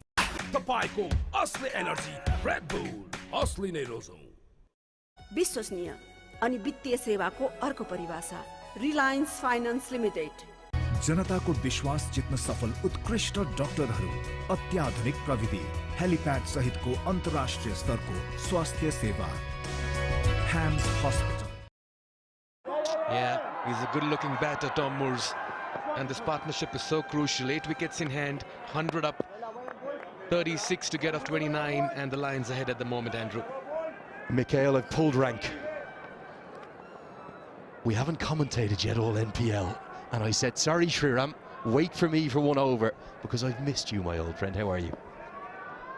तपाईको असली energy red bull असली नै रोजौं विश्वसनीय अनि वित्तीय सेवाको अर्को परिभाषा रिलायन्स फाइनान्स लिमिटेड जनताको विश्वास जित्न सफल उत्कृष्ट डाक्टरहरू, अत्याधुनिक प्रविधि, हेलिप्याड सहितको अन्तर्राष्ट्रिय स्तरको स्वास्थ्य सेवा। Hams Hospital. Yeah, he's a good-looking batter, Tom Moores. And this partnership is so crucial. 8 wickets in hand, 100 up, 36 to get off 29, and the Lions ahead at the moment, Andrew. Mikhail have pulled rank. We haven't commentated yet all NPL. And I said, sorry, Shriram, wait for me for one over, because I've missed you, my old friend. How are you?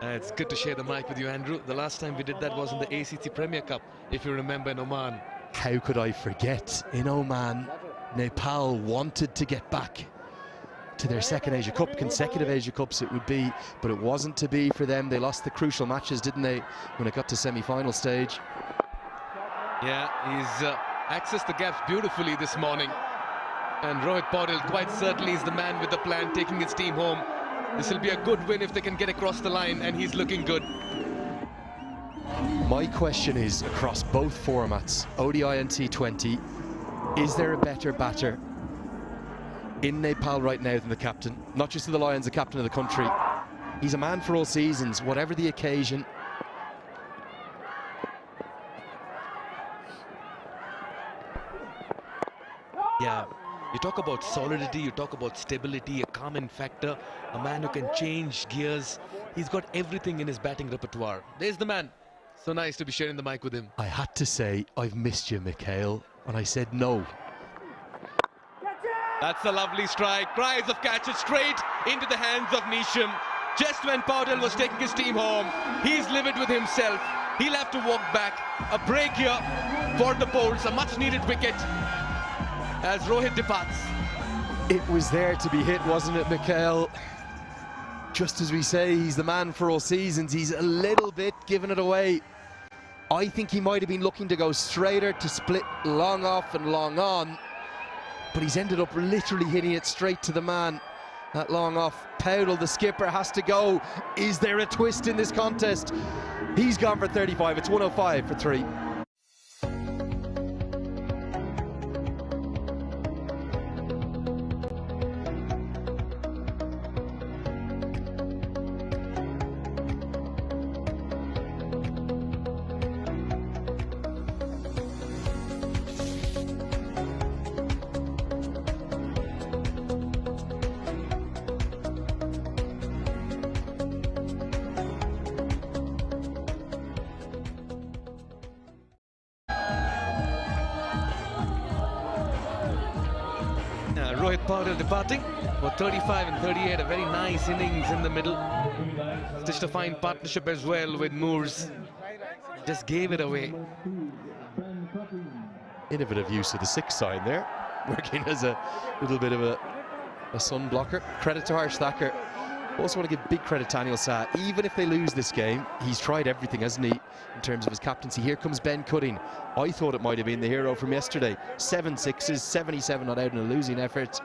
It's good to share the mic with you, Andrew. The last time we did that was in the ACC Premier Cup, if you remember, in Oman. How could I forget? In Oman, Nepal wanted to get back to their second Asia Cup, consecutive Asia Cups it would be, but it wasn't to be for them. They lost the crucial matches, didn't they, when it got to semi-final stage? Yeah, he's accessed the gaps beautifully this morning. And Rohit Paudel quite certainly is the man with the plan, taking his team home. This will be a good win if they can get across the line, and he's looking good. My question is, across both formats, ODI and T20, is there a better batter in Nepal right now than the captain? Not just of the Lions, the captain of the country. He's a man for all seasons, whatever the occasion. Yeah, you talk about solidity, you talk about stability, a common factor, a man who can change gears. He's got everything in his batting repertoire. There's the man. So nice to be sharing the mic with him. I had to say, I've missed you, Mikhail, and I said no. That's a lovely strike. Cries of catch it straight into the hands of Nisham. Just when Paudel was taking his team home, he's livid with himself. He'll have to walk back. A break here for the Poles, a much needed wicket as Rohit departs. It was there to be hit, wasn't it, Mikhail? Just as we say, he's the man for all seasons. He's a little bit giving it away. I think he might have been looking to go straighter, to split long off and long on, but he's ended up literally hitting it straight to the man. That long off. Powdell, the skipper, has to go. Is there a twist in this contest? He's gone for 35. It's 105 for 3. Rohit Paudel departing for 35 and 38, a very nice innings in the middle. Stitched a fine partnership as well with Moores. Just gave it away. Innovative use of the 6 sign there, working as a little bit of a sun blocker. Credit to Harsh Thacker. Also want to give big credit to Anil Shah. Even if they lose this game, he's tried everything, hasn't he, in terms of his captaincy. Here comes Ben Cutting. I thought it might have been the hero from yesterday. 7 sixes, 77 not out in a losing effort.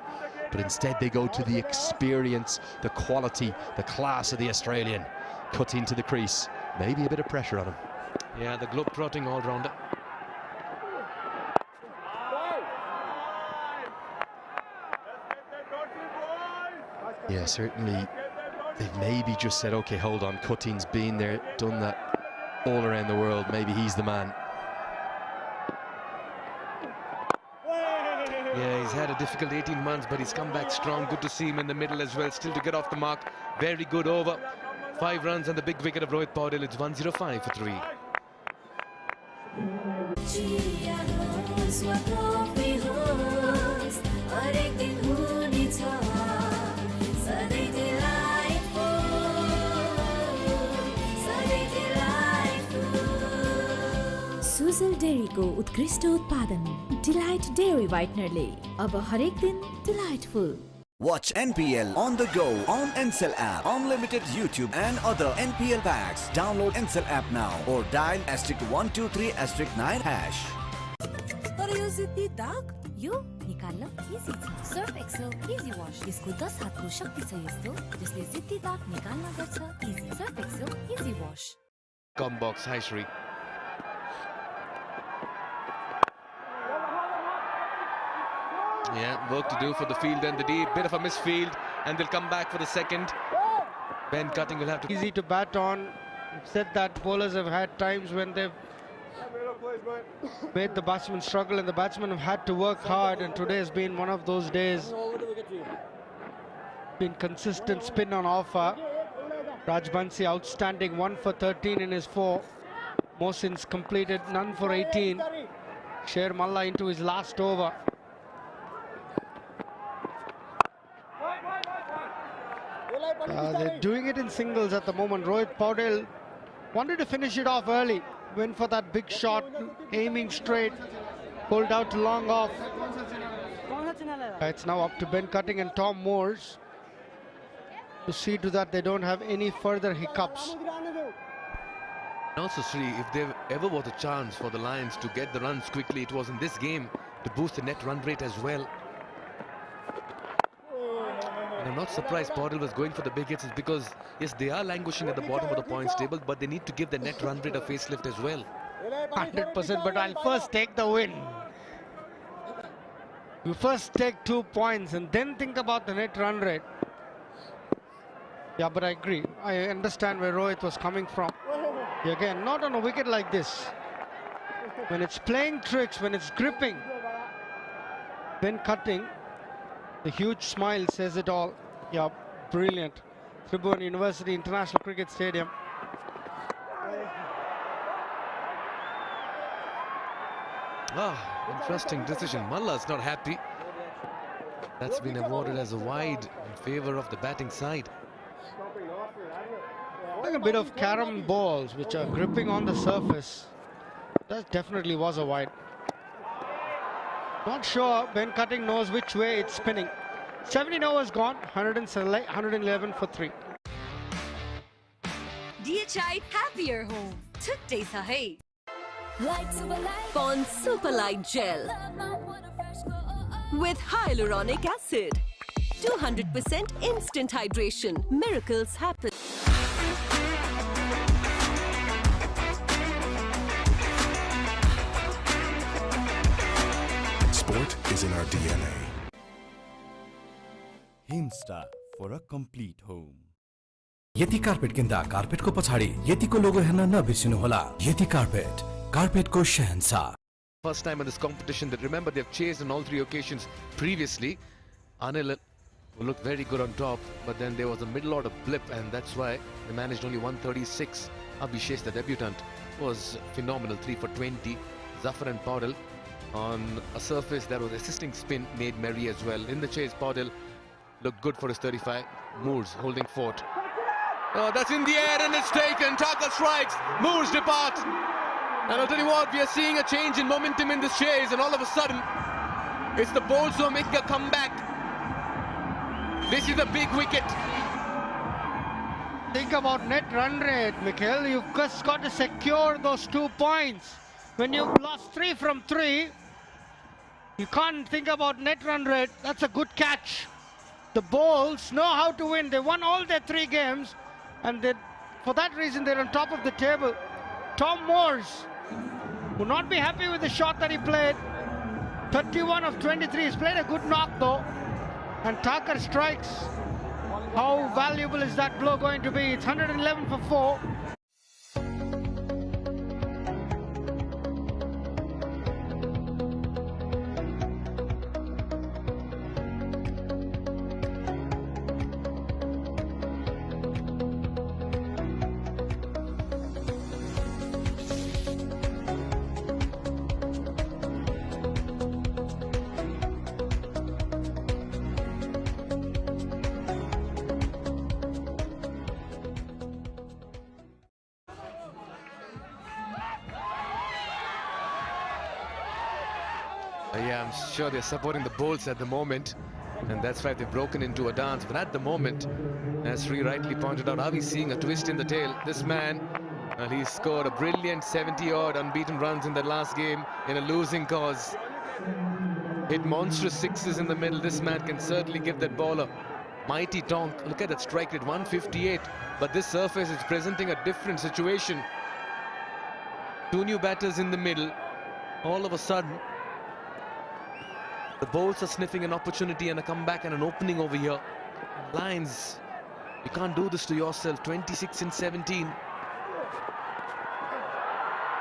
But instead they go to the experience, the quality, the class of the Australian. Cutting to the crease. Maybe a bit of pressure on him. Yeah, the globe-trotting all-rounder. Yeah, certainly. They've maybe just said, okay, hold on, Cutting's been there, done that all around the world. Maybe he's the man. Yeah, he's had a difficult 18 months, but he's come back strong. Good to see him in the middle as well, still to get off the mark. Very good over. 5 runs and the big wicket of Rohit Paudel. It's 105 for 3. Sujal डेयरीको उत्कृष्ट उत्पादन delight dairy व्हाइटनरले अब हरेक दिन delightful. Watch NPL on the go on Ncell app, unlimited YouTube and other NPL packs. Download Ncell app now or dial *123*9#. तर यो जित्ती दाग यो निकाल्न easy छ. Surf Excel easy wash. यसको 10 हातको शक्ति छ यस्तो जसले जित्ती दाग निकाल्न गर्छ easy. Surf Excel easy wash. Combox, hi Shri. Yeah, work to do for the field and the D. Bit of a misfield, and they'll come back for the second. Ben Cutting will have to... Easy to bat on. I've said that bowlers have had times when they've made the batsman struggle and the batsmen have had to work hard, and today has been one of those days. Been consistent spin on offer. Rajbansi outstanding, 1 for 13 in his 4. Mohsin's completed, none for 18. Sher Malla into his last over. They're doing it in singles at the moment. Rohit Paudel wanted to finish it off early. Went for that big shot, aiming straight. Pulled out to long off. It's now up to Ben Cutting and Tom Moores to see to that they don't have any further hiccups. Also, Sri, if there ever was a chance for the Lions to get the runs quickly, it was in this game to boost the net run rate as well. And I'm not surprised Paudel was going for the big hits, because, yes, they are languishing at the bottom of the points table, but they need to give the net run rate a facelift as well. 100%, but I'll first take the win. You first take 2 points and then think about the net run rate. Yeah, but I agree. I understand where Rohit was coming from. Again, not on a wicket like this. When it's playing tricks, when it's gripping, Ben Cutting, the huge smile says it all. Yeah, brilliant. Tribhuvan University International Cricket Stadium. Interesting decision. Malla's not happy. That's been awarded as a wide in favor of the batting side. Like a bit of carom balls which are gripping on the surface. That definitely was a wide. Not sure Ben Cutting knows which way it's spinning. 17 overs gone, 111 for 3. DHI Happier Home. Today sa hai. Pond Super Light Gel with hyaluronic acid. 200% instant hydration. Miracles happen. Sport is in our DNA. Himstar for a complete home. Yeti carpet kinda carpet ko pachhadi Yeti ko logo herna nabirsiनु hola. Yeti carpet ko shahansa. First time in this competition that, remember, they've chased on all 3 occasions previously. Anil looked very good on top, but then there was a middle order blip, and that's why they managed only 136. Abhishek, the debutant, was phenomenal, 3 for 20. Zafar and Paudel on a surface that was assisting spin made merry as well. In the chase, Paudel looked good for his 35. Moores holding fort. Oh, that's in the air and it's taken. Tucker strikes. Moores depart. And I'll tell you what, we are seeing a change in momentum in this chase, and all of a sudden, it's the bowls who are making a comeback. This is a big wicket. Think about net run rate, Mikhail. You've just got to secure those 2 points. When you've lost 3 from 3, you can't think about net run rate. That's a good catch. The bowls know how to win. They won all their 3 games, and for that reason, they're on top of the table. Tom Moores will not be happy with the shot that he played. 31 of 23. He's played a good knock though. And Thakur strikes. How valuable is that blow going to be? It's 111 for 4. Yeah, I'm sure they're supporting the bowls at the moment, and that's why they've broken into a dance. But at the moment, as Sri rightly pointed out, are we seeing a twist in the tail? This man, well, he scored a brilliant 70-odd unbeaten runs in the last game in a losing cause. Hit monstrous 6s in the middle. This man can certainly give that ball a mighty tonk. Look at that strike rate, 158. But this surface is presenting a different situation. 2 new batters in the middle. All of a sudden, The Bowls are sniffing an opportunity and a comeback and an opening over here. Lions, you can't do this to yourself. 26 and 17.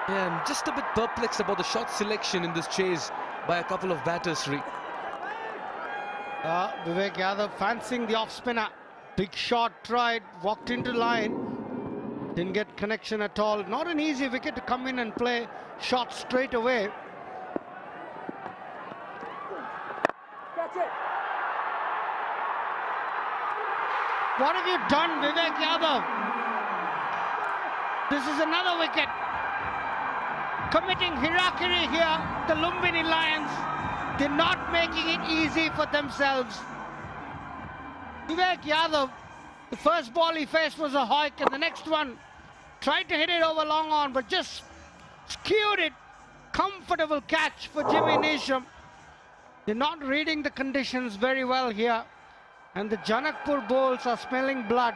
Yeah, I'm just a bit perplexed about the shot selection in this chase by a couple of batters, Sri. Vivek Yadav fancying the off spinner. Big shot tried, walked into line. Didn't get connection at all. Not an easy wicket to come in and play shot straight away. What have you done, Vivek Yadav? This is another wicket. Committing Hirakiri here, the Lumbini Lions. They're not making it easy for themselves. Vivek Yadav, the first ball he faced was a hoik, and the next one tried to hit it over long on, but just skewed it. Comfortable catch for Jimmy Neesham. They're not reading the conditions very well here. And the Janakpur Bowls are smelling blood.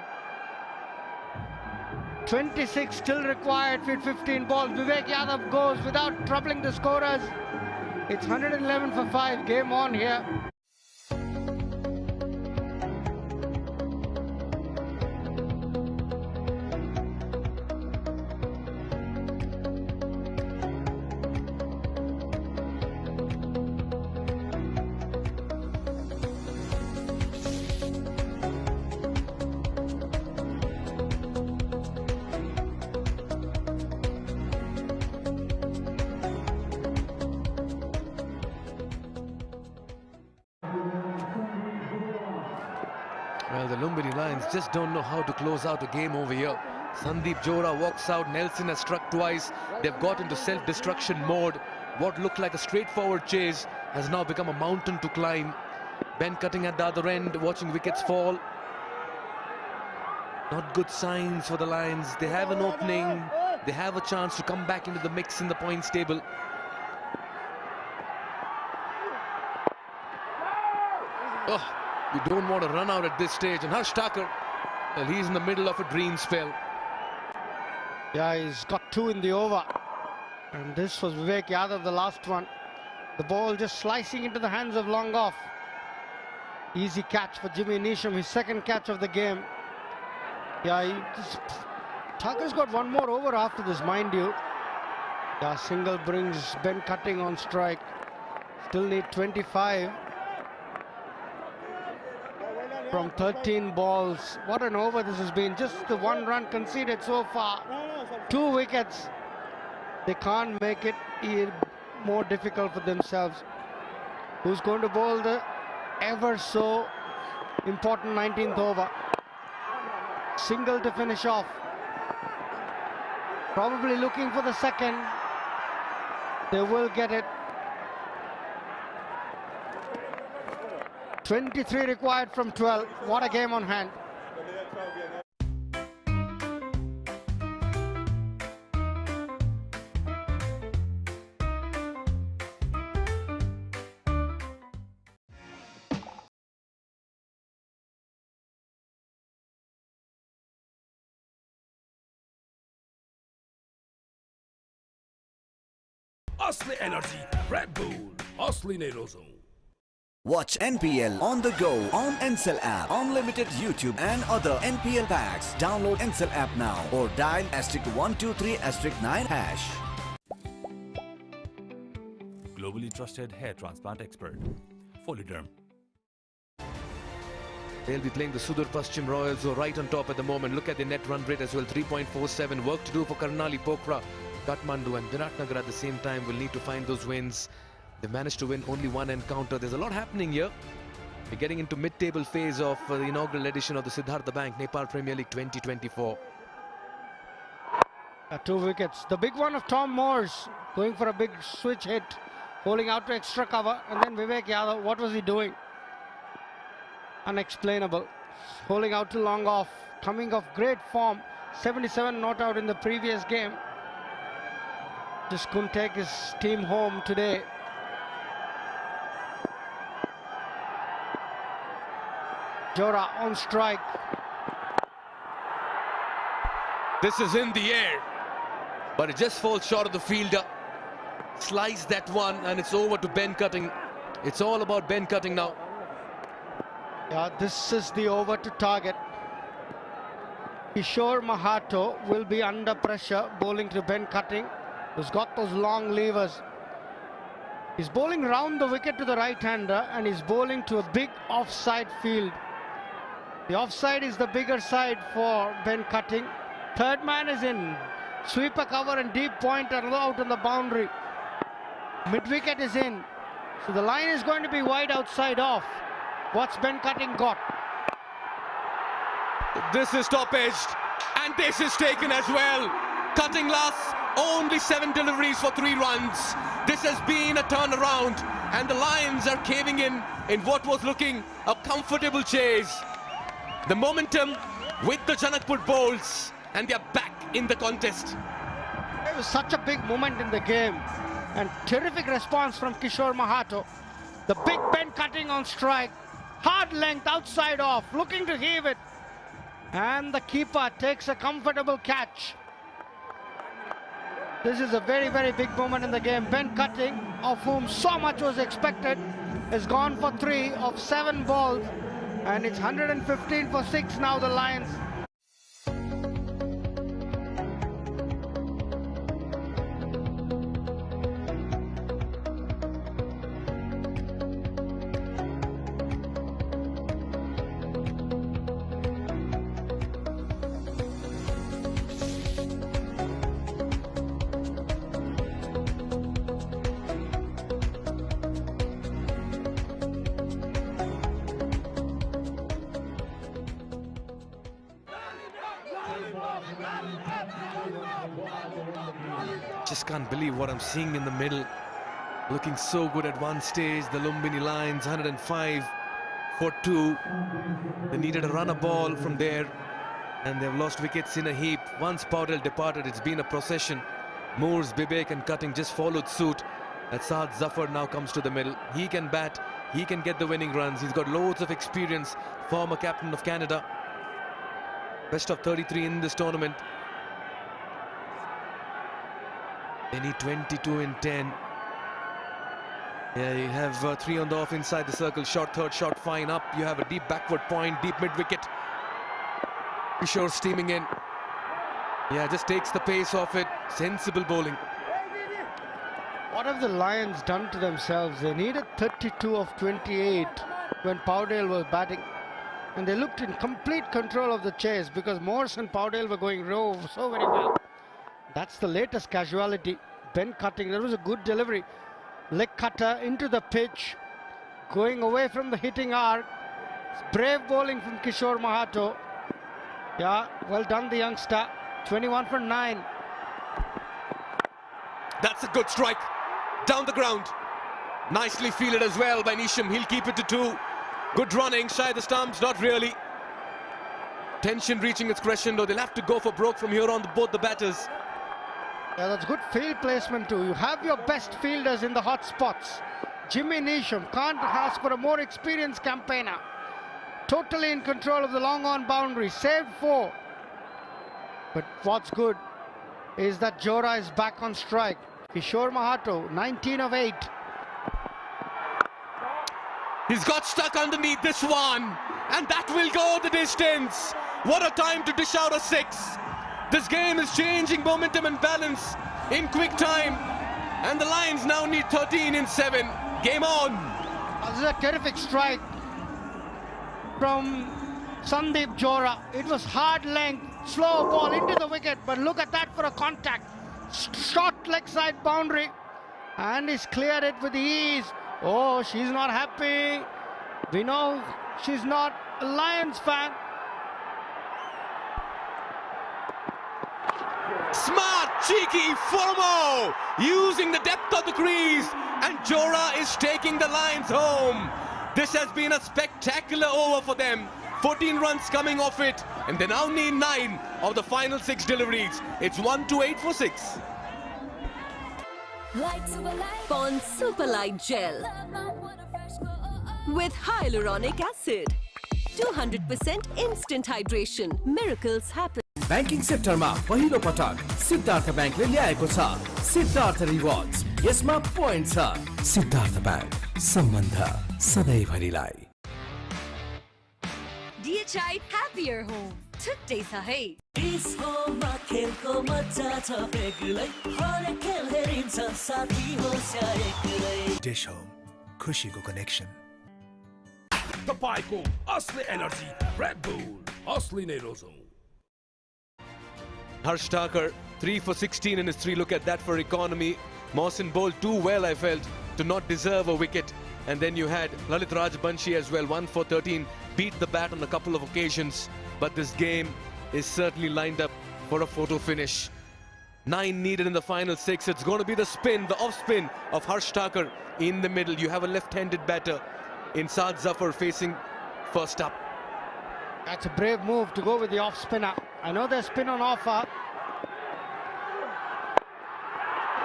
26 still required with 15 balls. Vivek Yadav goes without troubling the scorers. It's 111 for 5. Game on here. Well, the Lumbini Lions just don't know how to close out a game over here. Sandeep Johra walks out. Nelson has struck twice. They've got into self-destruction mode. What looked like a straightforward chase has now become a mountain to climb. Ben cutting at the other end, watching wickets fall. Not good signs for the Lions. They have an opening. They have a chance to come back into the mix in the points table. Oh, you don't want to run out at this stage. And Harsh Thakur, well, he's in the middle of a dream spell. Yeah, he's got 2 in the over. And this was Vivek Yadav, the last one. The ball just slicing into the hands of long off. Easy catch for Jimmy Neesham, his second catch of the game. Yeah, Thakur's got one more over after this, mind you. Yeah, single brings Ben Cutting on strike. Still need 25. From 13 balls. What an over this has been. Just the 1 run conceded so far. 2 wickets. They can't make it more difficult for themselves. Who's going to bowl the ever so important 19th over? Single to finish off. Probably looking for the second. They will get it. 23 required from 12. What a game on hand. Asli Energy, Red Bull, Asli Nerozum. Watch NPL on the go on Ncell app, unlimited YouTube and other NPL packs. Download Ncell app now or dial *123*9#. Globally trusted hair transplant expert, Foliderm. They'll be playing the Sudur Paschim Royals, who are right on top at the moment. Look at the net run rate as well, 3.47. Work to do for Karnali, Pokhara, Kathmandu and Viratnagar at the same time. Will need to find those wins. They managed to win only 1 encounter. There's a lot happening here. We're getting into mid-table phase of the inaugural edition of the Siddhartha Bank Nepal Premier League 2024. 2 wickets. The big one of Tom Moores going for a big switch hit, holding out to extra cover, and then Vivek Yadav, what was he doing? Unexplainable. Holding out to long off, coming off great form, 77 not out in the previous game. Just couldn't take his team home today. Johra on strike. This is in the air, but it just falls short of the fielder. Slice that one, and it's over to Ben Cutting. It's all about Ben Cutting now. Yeah, this is the over to target. Kishore Mahato will be under pressure, bowling to Ben Cutting, who's got those long levers. He's bowling round the wicket to the right-hander, and he's bowling to a big offside field. The offside is the bigger side for Ben Cutting. Third man is in. Sweeper cover and deep point are out on the boundary. Mid-wicket is in. So the line is going to be wide outside off. What's Ben Cutting got? This is top-edged, and this is taken as well. Cutting lasts only 7 deliveries for 3 runs. This has been a turnaround, and the Lions are caving in what was looking a comfortable chase. The momentum with the Janakpur bowls, and they're back in the contest. It was such a big moment in the game, and terrific response from Kishore Mahato. The big Ben Cutting on strike, hard length outside off, looking to heave it, and the keeper takes a comfortable catch. This is a very, very big moment in the game. Ben Cutting, of whom so much was expected, has gone for 3 of 7 balls, and it's 115 for 6 now, the Lions. Just can't believe what I'm seeing in the middle. Looking so good at one stage. The Lumbini Lions 105 for 2. They needed a runner ball from there, and they've lost wickets in a heap. Once Paudel departed, it's been a procession. Moores, Bibek and Cutting just followed suit. And Saad Zafar now comes to the middle. He can bat, he can get the winning runs. He's got loads of experience, former captain of Canada. Best of 33 in this tournament. They need 22 in 10. Yeah, you have 3 on the off inside the circle. Short third, short fine up. You have a deep backward point, deep mid-wicket. Kishore steaming in. Yeah, just takes the pace off it. Sensible bowling. What have the Lions done to themselves? They needed 32 of 28 when Paudel was batting. And they looked in complete control of the chase because Morse and Paudel were going so very well. That's the latest casualty. Ben Cutting, that was a good delivery. Leg cutter into the pitch, going away from the hitting arc. Brave bowling from Kishore Mahato. Yeah, well done the youngster. 21 for 9. That's a good strike. Down the ground. Nicely fielded as well by Nisham. He'll keep it to 2. Good running, shy the stumps, not really. Tension reaching its crescendo. They'll have to go for broke from here on, both the batters. Yeah, that's good field placement too. You have your best fielders in the hot spots. Jimmy Neesham can't ask for a more experienced campaigner. Totally in control of the long on boundary. Saved 4. But what's good is that Jora is back on strike. Kishore Mahato, 19 of 8. He's got stuck underneath this one, and that will go the distance. What a time to dish out a 6. This game is changing momentum and balance in quick time, and the Lions now need 13 in 7. Game on. This is a terrific strike from Sandeep Jora. It was hard length, slow ball into the wicket, but look at that for a contact. Short leg side boundary, and he's cleared it with ease. Oh, she's not happy. We know she's not a Lions fan. Smart, cheeky, Formo, using the depth of the crease, and Jora is taking the Lions home. This has been a spectacular over for them. 14 runs coming off it, and they now need 9 of the final 6 deliveries. It's 1-8 for 6. Pond Super Light Gel with hyaluronic acid. 200% instant hydration. Miracles happen. Banking sector ma पहिलो पटक सिद्धार्थ बैंकले ल्याएको छ Siddharth rewards यसमा point छ Siddharth bank सम्बन्ध सधैँभरिलाई DHI Happier Home छुट्टै छ है डिस्कोमा खेलको मजा छ बेग्लै हरेक खेल हेरिन्छ साथी होस् या एक्लै डिश होम खुशीको कनेक्सन तपाईँको असली एनर्जी रेड बुल असली नै रोजौं Harsh Thakur 3 for 16 in his 3. Look at that for economy. Mohsin bowled too well, I felt, to not deserve a wicket. And then you had Lalit Rajbanshi as well, 1 for 13, beat the bat on a couple of occasions. But this game is certainly lined up for a photo finish. 9 needed in the final 6. It's going to be the spin, the off spin of Harsh Thakur in the middle. You have a left-handed batter in Saad Zafar facing first up. That's a brave move to go with the off spinner. I know there's spin on offer.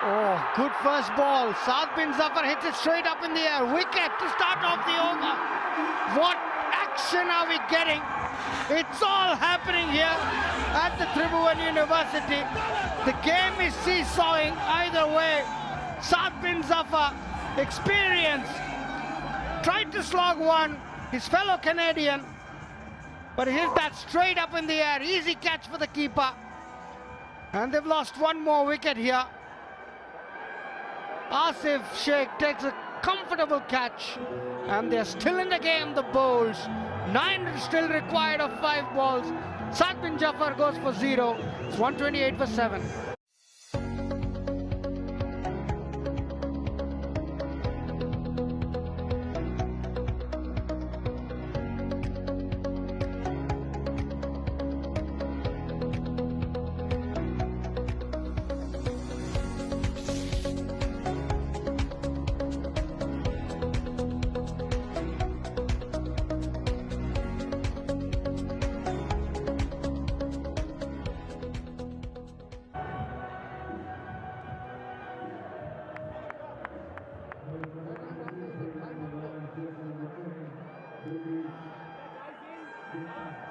Oh, good first ball. Saad bin Zafar hits it straight up in the air. Wicket to start off the over. What action are we getting? It's all happening here at the Tribhuvan University. The game is seesawing either way. Saad bin Zafar, experience, tried to slog one, his fellow Canadian, but he hit that straight up in the air. Easy catch for the keeper. And they've lost one more wicket here. Asif Sheikh takes a comfortable catch. And they're still in the game, the bowls. 9 still required of 5 balls. Saad bin Zafar goes for 0. It's 128 for 7.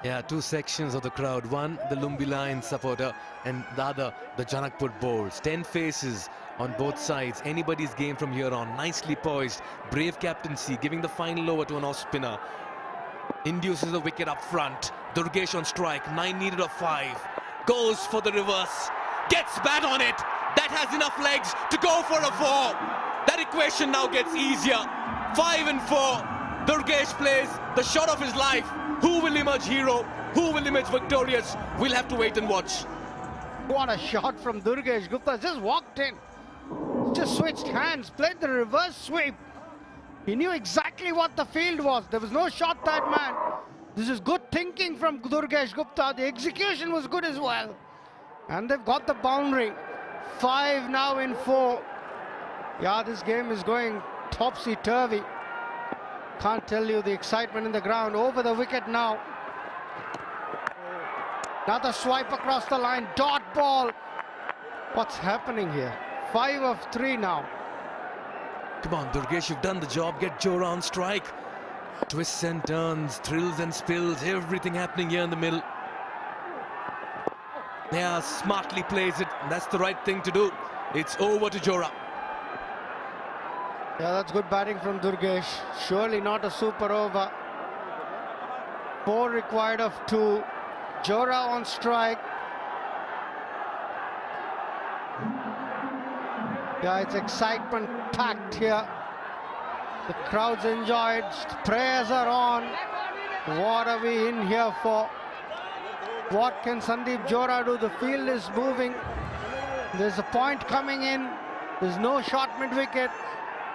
Yeah, 2 sections of the crowd. One, the Lumbi Lions supporter, and the other, the Janakpur bowls. 10 faces on both sides. Anybody's game from here on. Nicely poised. Brave captaincy, giving the final over to an off spinner. Induces a wicket up front. Durgesh on strike. 9 needed of 5. Goes for the reverse. Gets bat on it. That has enough legs to go for a 4. That equation now gets easier. 5 and 4. Durgesh plays the shot of his life. Who will emerge hero? Who will emerge victorious? We'll have to wait and watch. What a shot from Durgesh Gupta. Just walked in. Just switched hands. Played the reverse sweep. He knew exactly what the field was. There was no shot that man. This is good thinking from Durgesh Gupta. The execution was good as well. And they've got the boundary. 5 now in 4. Yeah, this game is going topsy-turvy. Can't tell you the excitement in the ground. Over the wicket now. Another swipe across the line. Dot ball. What's happening here? 5 of 3 now. Come on, Durgesh, you've done the job. Get Jora on strike. Twists and turns, thrills and spills, everything happening here in the middle. Yeah, smartly plays it. That's the right thing to do. It's over to Jora. Yeah, that's good batting from Durgesh. Surely not a super over. 4 required of 2. Jora on strike. Yeah, it's excitement packed here. The crowd's enjoyed. Prayers are on. What are we in here for? What can Sandeep Jora do? The field is moving. There's a point coming in. There's no shot mid-wicket.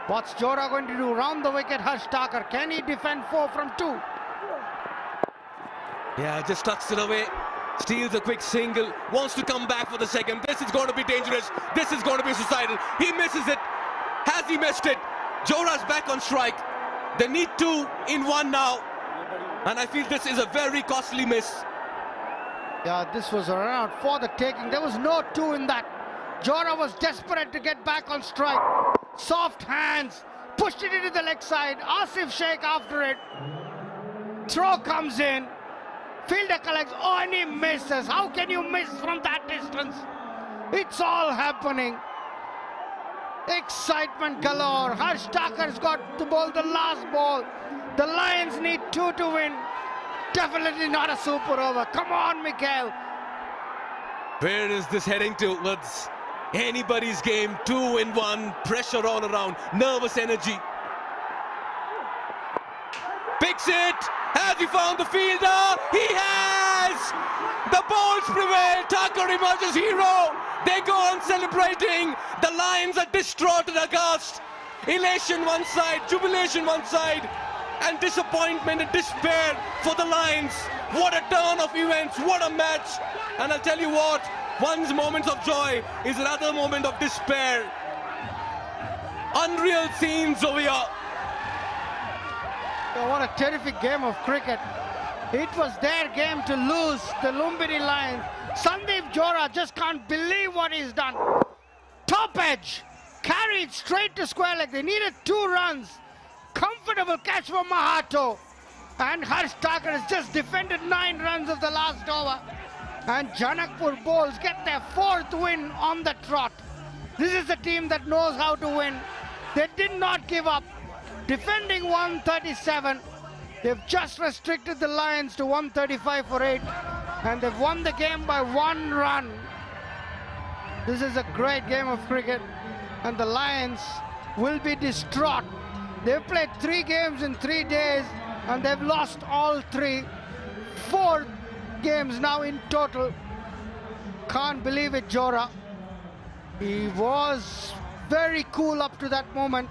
What's Jora going to do? Round the wicket, Harsh Thakur. Can he defend 4 from 2? Yeah, just tucks it away. Steals a quick single. Wants to come back for the second. This is going to be dangerous. This is going to be suicidal. He misses it. Has he missed it? Jora's back on strike. They need 2 in 1 now. And I feel this is a very costly miss. Yeah, this was around for the taking. There was no 2 in that. Jora was desperate to get back on strike. Soft hands, pushed it into the leg side. Asif Sheikh after it. Throw comes in. Fielder collects. Oh, and he misses. How can you miss from that distance? It's all happening. Excitement galore. Harsh Thakur's got the ball, the last ball. The Lions need 2 to win. Definitely not a super over. Come on, Mikhail. Where is this heading towards? Anybody's game, 2 in 1, pressure all around, nervous energy. Picks it. Has he found the fielder? He has! The Bolts prevail. Thakur emerges hero. They go on celebrating. The Lions are distraught and aghast. Elation one side, jubilation one side, and disappointment and despair for the Lions. What a turn of events, what a match. And I'll tell you what, one's moment of joy is another moment of despair. Unreal scenes over here. Oh, what a terrific game of cricket. It was their game to lose, the Lumbini Lions. Sandeep Johra just can't believe what he's done. Top edge, carried straight to square leg. They needed 2 runs. Comfortable catch for Mahato. And Harsh Thakur has just defended 9 runs of the last over. And Janakpur Bulls get their 4th win on the trot. This is a team that knows how to win. They did not give up. Defending 137, they've just restricted the Lions to 135 for 8, and they've won the game by 1 run. This is a great game of cricket, and the Lions will be distraught. They've played 3 games in 3 days, and they've lost all 3. 4 games now in total. Can't believe it, Johra. He was very cool up to that moment.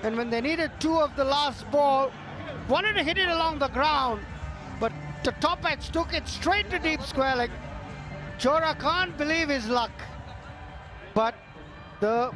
And when they needed 2 of the last ball, wanted to hit it along the ground, but the top edge took it straight to deep square leg. Johra can't believe his luck. But the